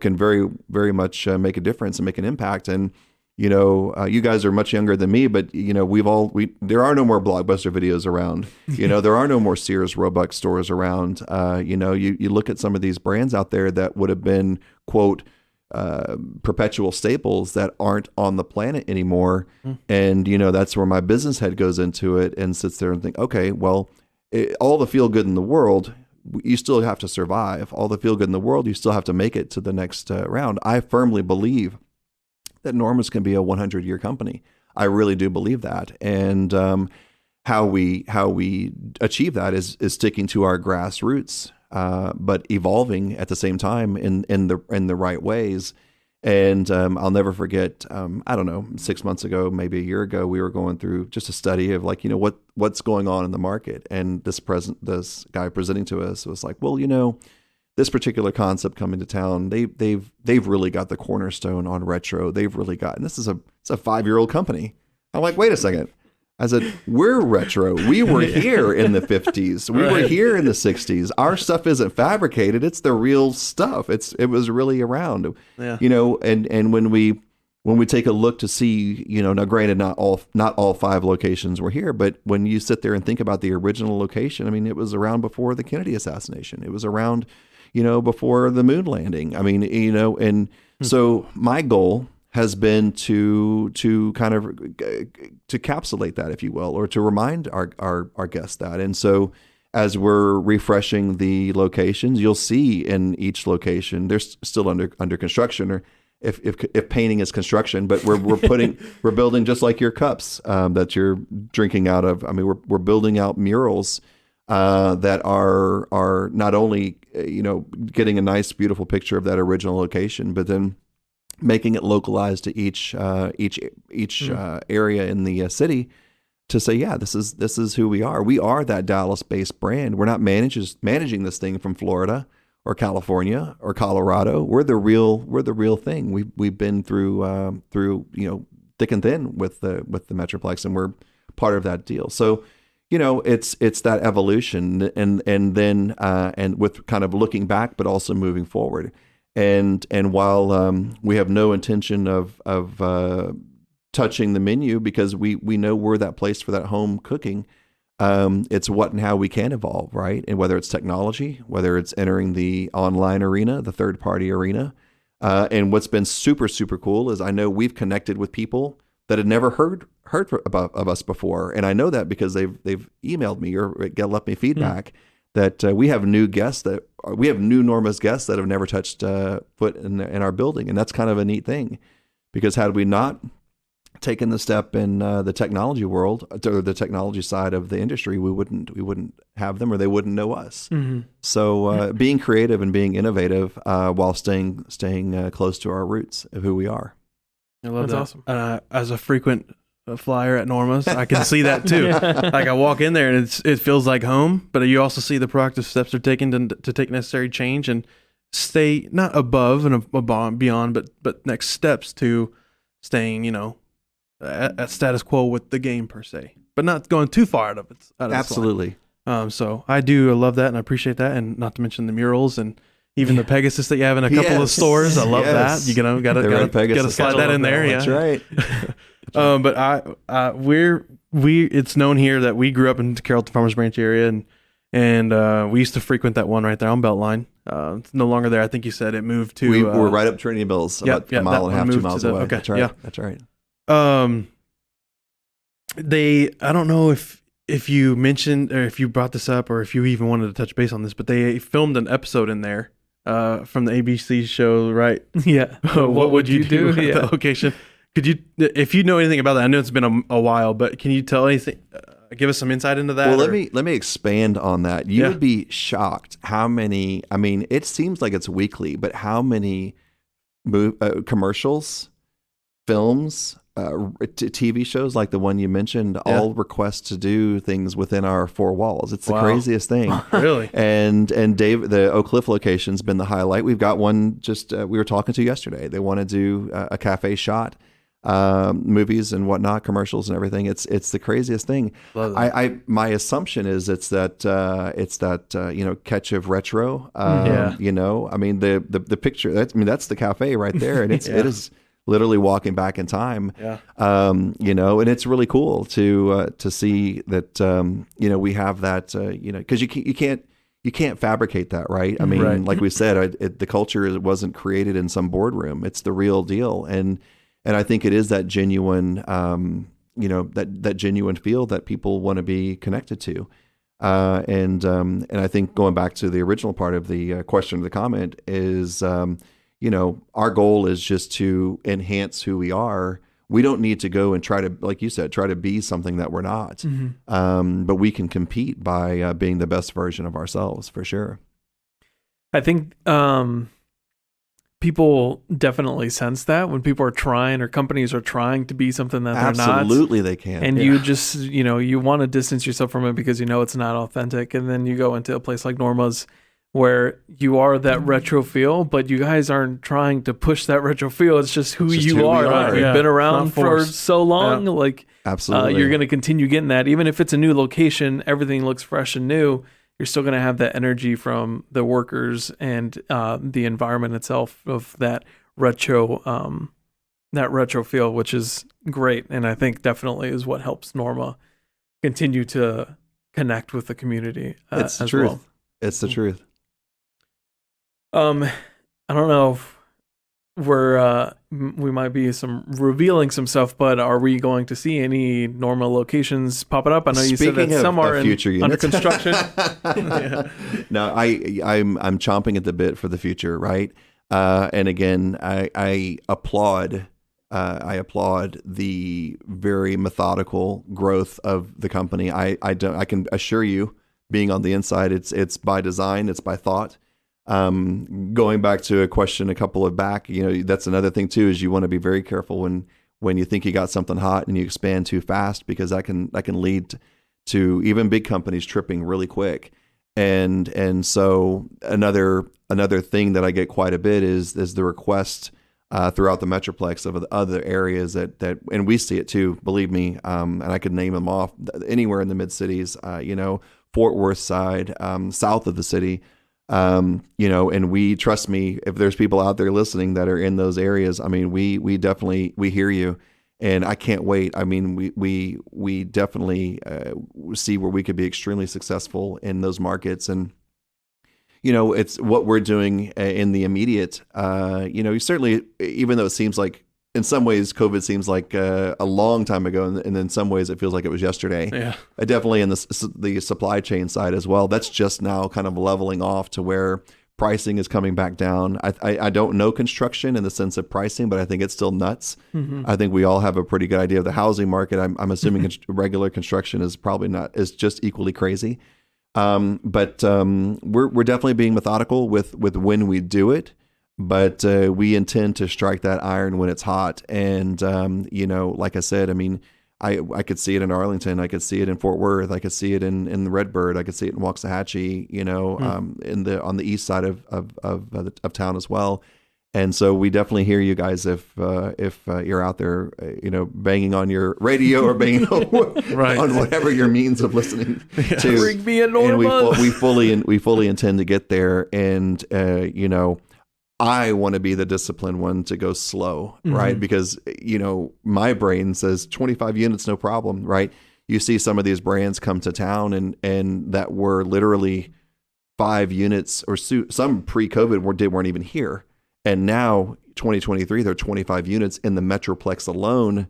can very, very much make a difference and make an impact. And, you guys are much younger than me, but, there are no more Blockbuster videos around. There are no more Sears Roebuck stores around. You look at some of these brands out there that would have been, quote, perpetual staples that aren't on the planet anymore. And, that's where my business head goes into it and sits there and think, okay, well, all the feel good in the world, you still have to survive. All the feel good in the world, you still have to make it to the next round. I firmly believe that Norma's can be a 100-year company. I really do believe that. And how we achieve that is sticking to our grassroots, but evolving at the same time in the right ways. And I'll never forget, I don't know, 6 months ago, maybe a year ago, we were going through just a study of like, what's going on in the market. And this guy presenting to us was like, well, this particular concept coming to town, they've really got the cornerstone on retro. They've really got, and it's a 5-year-old company. I'm like, wait a second. I said, we're retro. We were here in the 50s. We were here in the 60s. Our stuff isn't fabricated. It's the real stuff. It was really around. Yeah. And when we take a look to see, now granted, not all 5 locations were here, but when you sit there and think about the original location, I mean, it was around before the Kennedy assassination. It was around, before the moon landing. I mean, and so my goal has been to kind of to encapsulate that, if you will, or to remind our guests that. And so as we're refreshing the locations, you'll see in each location, they're still under construction, or if painting is construction, but we're building just like your cups that you're drinking out of. I mean, we're building out murals that are not only, getting a nice, beautiful picture of that original location, but then making it localized to each area in the city to say, yeah, this is who we are. We are that Dallas-based brand. We're not managing this thing from Florida or California or Colorado. We're the real thing. We've been through thick and thin with the Metroplex, and we're part of that deal. So, it's that evolution and then with kind of looking back, but also moving forward. And while we have no intention of touching the menu because we know we're that place for that home cooking. It's what and how we can evolve, right? And whether it's technology, whether it's entering the online arena, the third party arena. And what's been super, super cool is I know we've connected with people that had never heard of us before. And I know that because they've emailed me or left me feedback that we have new Norma's guests that have never touched foot in our building. And that's kind of a neat thing, because had we not taken the step in the technology world, or the technology side of the industry, we wouldn't have them, or they wouldn't know us. Mm-hmm. So being creative and being innovative while staying close to our roots of who we are. I love That's that. awesome. As a frequent flyer at Norma's, I can see that too. Like I walk in there and it feels like home, but you also see the proactive steps they're taking to take necessary change and stay not above and beyond, but next steps to staying, at status quo with the game per se, but not going too far out of its Absolutely. So I love that, and I appreciate that, and not to mention the murals and even the Pegasus that you have in a couple of stores. I love that. You gotta slide that in there. That's right. But it's known here that we grew up in the Carrollton Farmers Branch area, and we used to frequent that one right there on Beltline. It's no longer there. I think you said it moved to. We're right up Trinity Mills, about a mile and a half, 2 miles away. Okay, that's right. Yeah. That's right. I don't know if you mentioned or if you brought this up or if you even wanted to touch base on this, but they filmed an episode in there from the ABC show, right? Yeah. What would you do at the location? Could you, if you know anything about that? I know it's been a while, but can you tell anything? Give us some insight into that. Well, let me expand on that. You would be shocked how many. I mean, it seems like it's weekly, but how many commercials, films, TV shows like the one you mentioned all request to do things within our four walls. It's the craziest thing. Really? And Dave, the Oak Cliff location's been the highlight. We've got one just we were talking to yesterday. They want to do a cafe shot, movies and whatnot, commercials and everything. It's the craziest thing. My assumption is it's that catch of retro. I mean the picture. That's the cafe right there, and it is literally walking back in time. And it's really cool to see that we have that because you can't fabricate that, right? I mean, like we said, the culture wasn't created in some boardroom. It's the real deal, and I think it is that genuine, that genuine feel that people want to be connected to. And I think going back to the original part of the question or the comment is, our goal is just to enhance who we are. We don't need to go and try to, like you said, try to be something that we're not. Mm-hmm. But we can compete by being the best version of ourselves, for sure. I think people definitely sense that when people are trying or companies are trying to be something that they're not. Absolutely, they can. And you just, you want to distance yourself from it because it's not authentic. And then you go into a place like Norma's where you are that retro feel, but you guys aren't trying to push that retro feel. It's just who you are. Like, you've been around for so long. Like, absolutely, you're going to continue getting that. Even if it's a new location, everything looks fresh and new. You're still going to have that energy from the workers and the environment itself of that retro feel, which is great. And I think definitely is what helps Norma continue to connect with the community. It's the as truth. Well. It's the truth. I don't know if we might be revealing some stuff, but are we going to see any Norma locations popping up? I know you said that some are under construction. No, I'm chomping at the bit for the future, right? And again, I applaud the very methodical growth of the company. I can assure you, being on the inside, it's by design, it's by thought. Going back to a question a couple of back, that's another thing too, is you want to be very careful when you think you got something hot and you expand too fast, because that can lead to even big companies tripping really quick. And so another thing that I get quite a bit is the request throughout the Metroplex of other areas that and we see it too, believe me, and I could name them off anywhere in the mid cities, Fort Worth side, south of the city. And we, trust me, if there's people out there listening that are in those areas, I mean, we definitely, we hear you, And I can't wait. I mean, we definitely see where we could be extremely successful in those markets. And, it's what we're doing in the immediate. You certainly, even though it seems like in some ways COVID seems like a long time ago, and in some ways it feels like it was yesterday. Yeah. Definitely in the supply chain side as well. That's just now kind of leveling off to where pricing is coming back down. I don't know construction in the sense of pricing, but I think it's still nuts. Mm-hmm. I think we all have a pretty good idea of the housing market. I'm assuming regular construction is probably not, is just equally crazy. But we're definitely being methodical with when we do it, but we intend to strike that iron when it's hot. And, like I said, I mean, I could see it in Arlington. I could see it in Fort Worth. I could see it in the Redbird. I could see it in Waxahachie, on the east side of town as well. And so we definitely hear you guys if you're out there, banging on your radio or banging on whatever your means of listening to. Bring me a Norma. And we fully intend to get there. And I want to be the disciplined one to go slow, right? Because, my brain says 25 units, no problem, right? You see some of these brands come to town and that were literally 5 units or some pre-COVID weren't even here. And now 2023, they're 25 units in the Metroplex alone,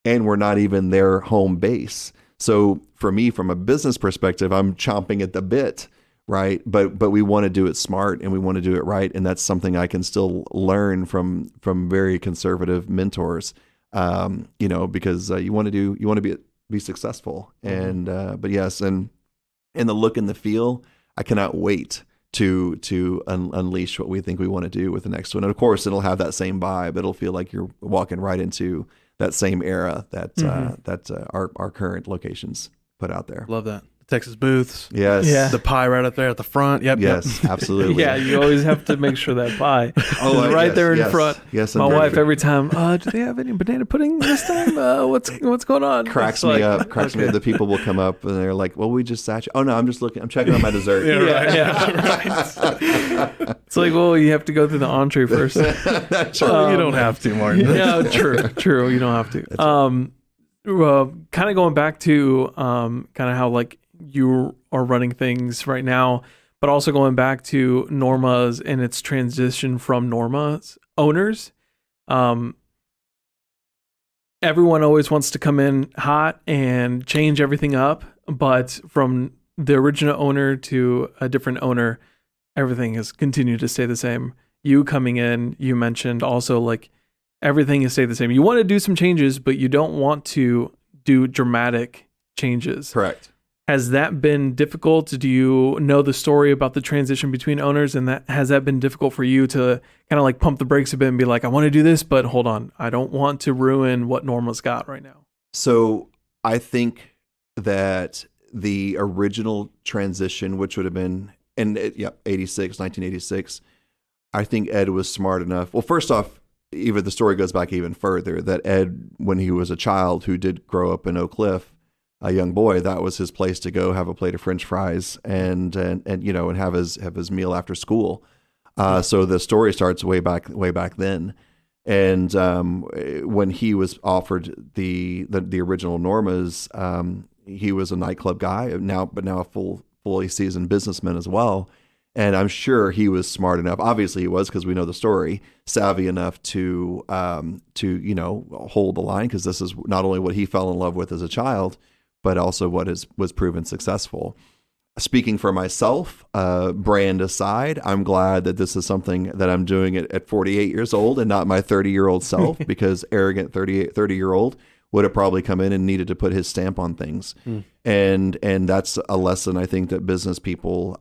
and we're not even their home base. So for me, from a business perspective, I'm chomping at the bit. Right. But we want to do it smart and we want to do it right. And that's something I can still learn from very conservative mentors, because you want to be successful. And but yes, and the look and the feel, I cannot wait to unleash what we think we want to do with the next one. And of course, it'll have that same vibe. It'll feel like you're walking right into that same era that our current locations put out there. Love that. Texas booths. Yes. Yeah. The pie right up there at the front. Yep. Yes, absolutely. Yeah, you always have to make sure that pie is right there in front. Yes. My wife every time, do they have any banana pudding this time? What's going on? Cracks me up. The people will come up and they're like, well, we just sat you. Oh no, I'm checking on my dessert. Right. It's like, well, you have to go through the entree first. You don't have to, Martin. Yeah, true. You don't have to. Kind of going back to kind of how like you are running things right now, but also going back to Norma's and its transition from Norma's owners. Everyone always wants to come in hot and change everything up, but from the original owner to a different owner, everything has continued to stay the same. You coming in, you mentioned also like everything has stayed the same. You want to do some changes, but you don't want to do dramatic changes. Correct. Has that been difficult? Do you know the story about the transition between owners, and has that been difficult for you to kind of like pump the brakes a bit and be like, I want to do this, but hold on, I don't want to ruin what Norma's got right now? So I think that the original transition, which would have been 1986, I think Ed was smart enough. Well, first off, even the story goes back even further, that Ed, when he was a child who did grow up in Oak Cliff, a young boy, that was his place to go have a plate of French fries and have his meal after school. So the story starts way back then. And when he was offered the original Norma's, he was a nightclub guy but now a fully seasoned businessman as well. And I'm sure he was smart enough. Obviously he was, because we know the story, savvy enough to hold the line, because this is not only what he fell in love with as a child, but also what was proven successful. Speaking for myself, brand aside, I'm glad that this is something that I'm doing at 48 years old and not my 30-year-old self, because arrogant 30-year-old would have probably come in and needed to put his stamp on things. And that's a lesson I think that business people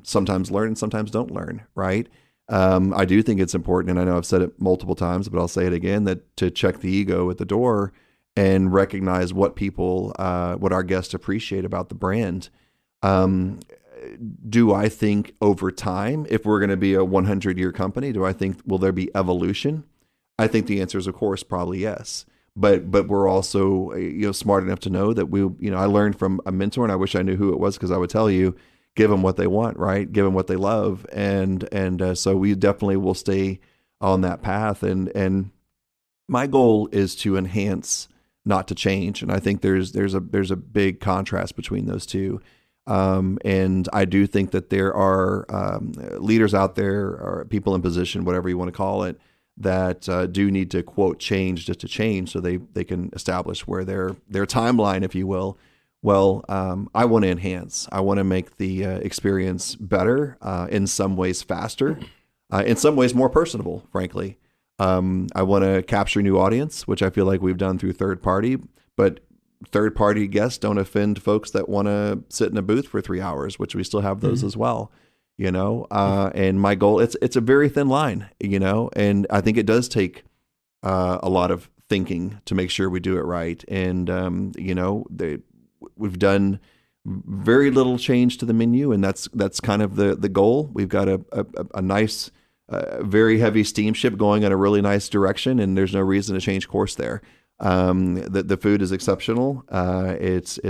sometimes learn and sometimes don't learn, right? I do think it's important, and I know I've said it multiple times, but I'll say it again, that to check the ego at the door and recognize what our guests appreciate about the brand. Do I think over time, if we're going to be a 100-year company, will there be evolution? I think the answer is, of course, probably yes. But we're also smart enough to know that I learned from a mentor, and I wish I knew who it was, because I would tell you, give them what they want, right? Give them what they love, and so we definitely will stay on that path. And my goal is to enhance, not to change. And I think there's a big contrast between those two. And I do think that there are leaders out there, or people in position, whatever you want to call it, that do need to, quote, change just to change so they can establish where their timeline, if you will. Well, I want to enhance. I want to make the experience better, in some ways faster, in some ways more personable, frankly. I want to capture new audience, which I feel like we've done through third party, but third party guests don't offend folks that want to sit in a booth for 3 hours, which we still have those as well, and my goal, it's a very thin line, and I think it does take a lot of thinking to make sure we do it right. And, we've done very little change to the menu, and that's kind of the goal. We've got a nice, very heavy steamship going in a really nice direction, and there's no reason to change course there. The food is exceptional. It's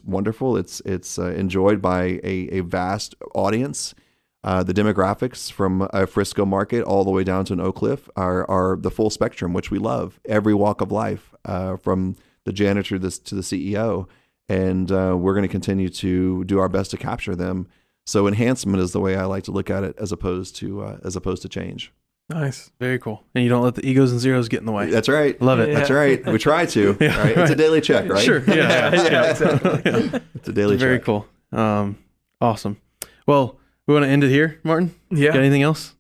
wonderful. It's enjoyed by a vast audience. The demographics from a Frisco market all the way down to an Oak Cliff are the full spectrum, which we love. Every walk of life, from the janitor to the CEO. And we're going to continue to do our best to capture them. So enhancement is the way I like to look at it, as opposed to change. Nice. Very cool. And you don't let the egos and zeros get in the way. That's right. Love it. Yeah. That's right. We try to. Yeah, right? It's a daily check, right? Sure. Yeah, exactly. Yeah. It's a daily check. Very cool. Awesome. Well, we want to end it here, Martin? Yeah. Got anything else?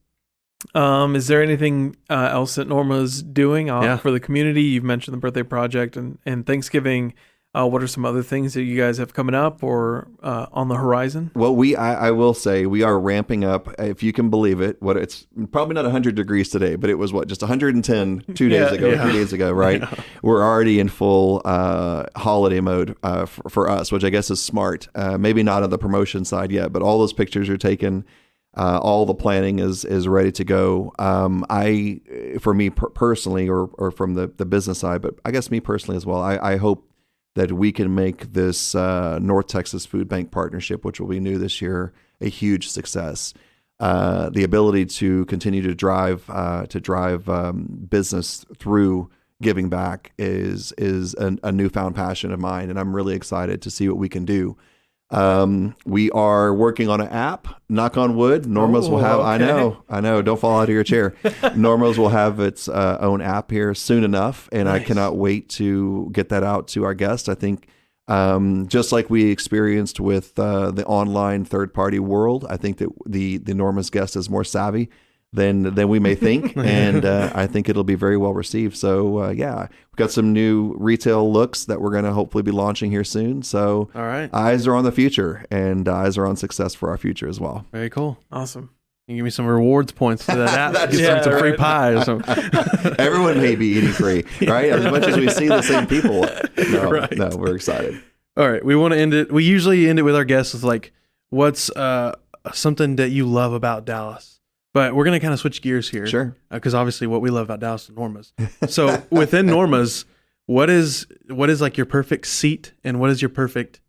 Is there anything else that Norma's doing for the community? You've mentioned the birthday project and Thanksgiving. What are some other things that you guys have coming up or on the horizon? Well, I will say we are ramping up, if you can believe it. It's probably not 100 degrees today, but it was just 110 3 days ago, right? Yeah. We're already in full holiday mode for us, which I guess is smart. Maybe not on the promotion side yet, but all those pictures are taken. All the planning is ready to go. For me personally, or from the business side, but I guess me personally as well, I hope that we can make this North Texas Food Bank partnership, which will be new this year, a huge success. The ability to continue to drive business through giving back is a newfound passion of mine, and I'm really excited to see what we can do. We are working on an app. Knock on wood. Norma's will have. Okay. I know. Don't fall out of your chair. Norma's will have its own app here soon enough, and nice. I cannot wait to get that out to our guests. I think, just like we experienced with the online third-party world, I think that the Norma's guest is more savvy than we may think, and I think it'll be very well received. So we've got some new retail looks that we're going to hopefully be launching here soon. So all right, eyes are on the future, and eyes are on success for our future as well. Very cool, awesome. You give me some rewards points to that app. Get some free pie or something. Everyone may be eating free, right? As much as we see the same people. No, we're excited. All right, we want to end it. We usually end it with our guests with like, what's something that you love about Dallas? But we're going to kind of switch gears here. Sure. Because obviously what we love about Dallas is Norma's. So within Norma's, what is like your perfect seat and what is your perfect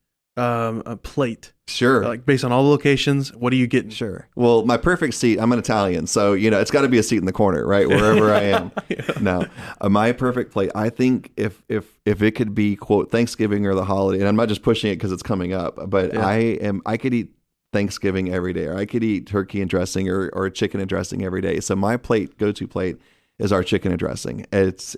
plate? Sure. Like based on all the locations, what are you getting? Sure. Well, my perfect seat, I'm an Italian, so it's got to be a seat in the corner, right? Wherever I am. Yeah. Now, my perfect plate, I think if it could be, quote, Thanksgiving or the holiday, and I'm not just pushing it because it's coming up, but I could eat Thanksgiving every day, or I could eat turkey and dressing or chicken and dressing every day. So my go-to plate is our chicken and dressing. It's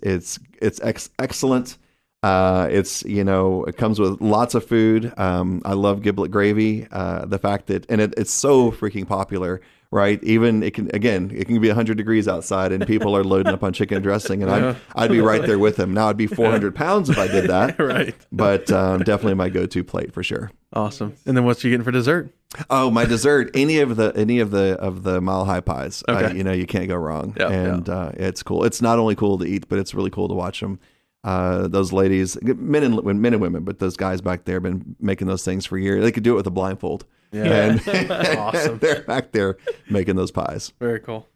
excellent. It comes with lots of food. I love giblet gravy. The fact that, and it's so freaking popular, right? Even it can be 100 degrees outside and people are loading up on chicken and dressing, and I'd be right there with them. Now I'd be 400 pounds if I did that. Right. But definitely my go-to plate for sure. Awesome. And then what's you getting for dessert? Oh, my dessert, any of the Mile High pies. Okay. You can't go wrong. Yep, it's cool. It's not only cool to eat, but it's really cool to watch them. Those ladies, men and women, but those guys back there have been making those things for years. They could do it with a blindfold. Yeah. And awesome. They're back there making those pies. Very cool.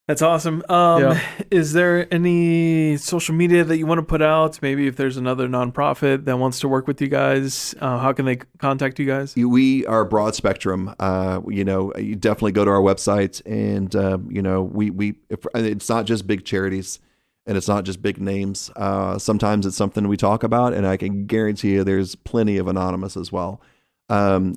That's awesome. Is there any social media that you want to put out? Maybe if there's another nonprofit that wants to work with you guys, how can they contact you guys? We are broad spectrum. You definitely go to our website, and we it's not just big charities. and it's not just big names. Sometimes it's something we talk about, and I can guarantee you there's plenty of anonymous as well. We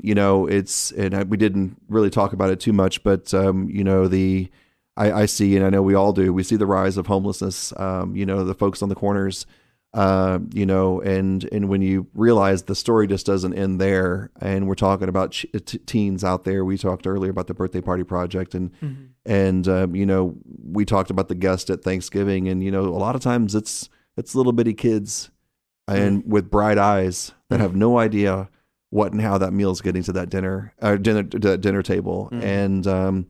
didn't really talk about it too much, but I see, and I know we all do, we see the rise of homelessness, the folks on the corners, and when you realize the story just doesn't end there, and we're talking about teens out there. We talked earlier about the birthday party project, and we talked about the guest at Thanksgiving, and a lot of times it's little bitty kids and with bright eyes that have no idea what and how that meal's getting to that dinner table, and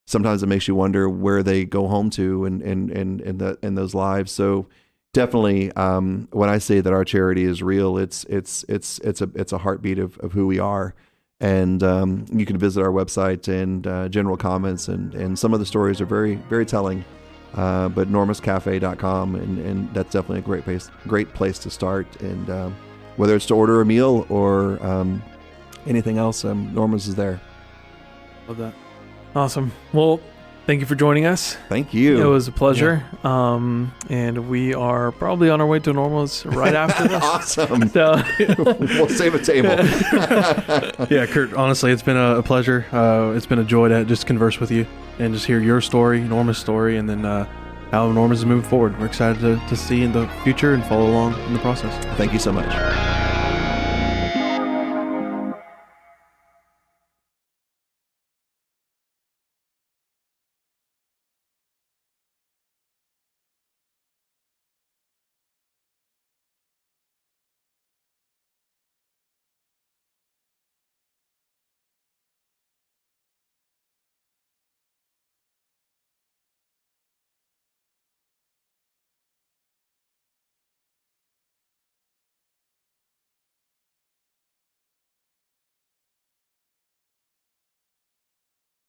sometimes it makes you wonder where they go home to in those lives. So definitely, when I say that our charity is real, it's a heartbeat of who we are. And you can visit our website and general comments, and some of the stories are very, very telling. But normascafe.com, and that's definitely a great place to start. And whether it's to order a meal or anything else, Norma's is there. Love that. Awesome. Well, thank you for joining us. Thank you. It was a pleasure. Yeah. And we are probably on our way to Norma's right after this. Awesome. So we'll save a table. Yeah, Kurt, honestly, it's been a pleasure. It's been a joy to just converse with you and just hear your story, Norma's story, and then how Norma's moving forward. We're excited to see in the future and follow along in the process. Thank you so much.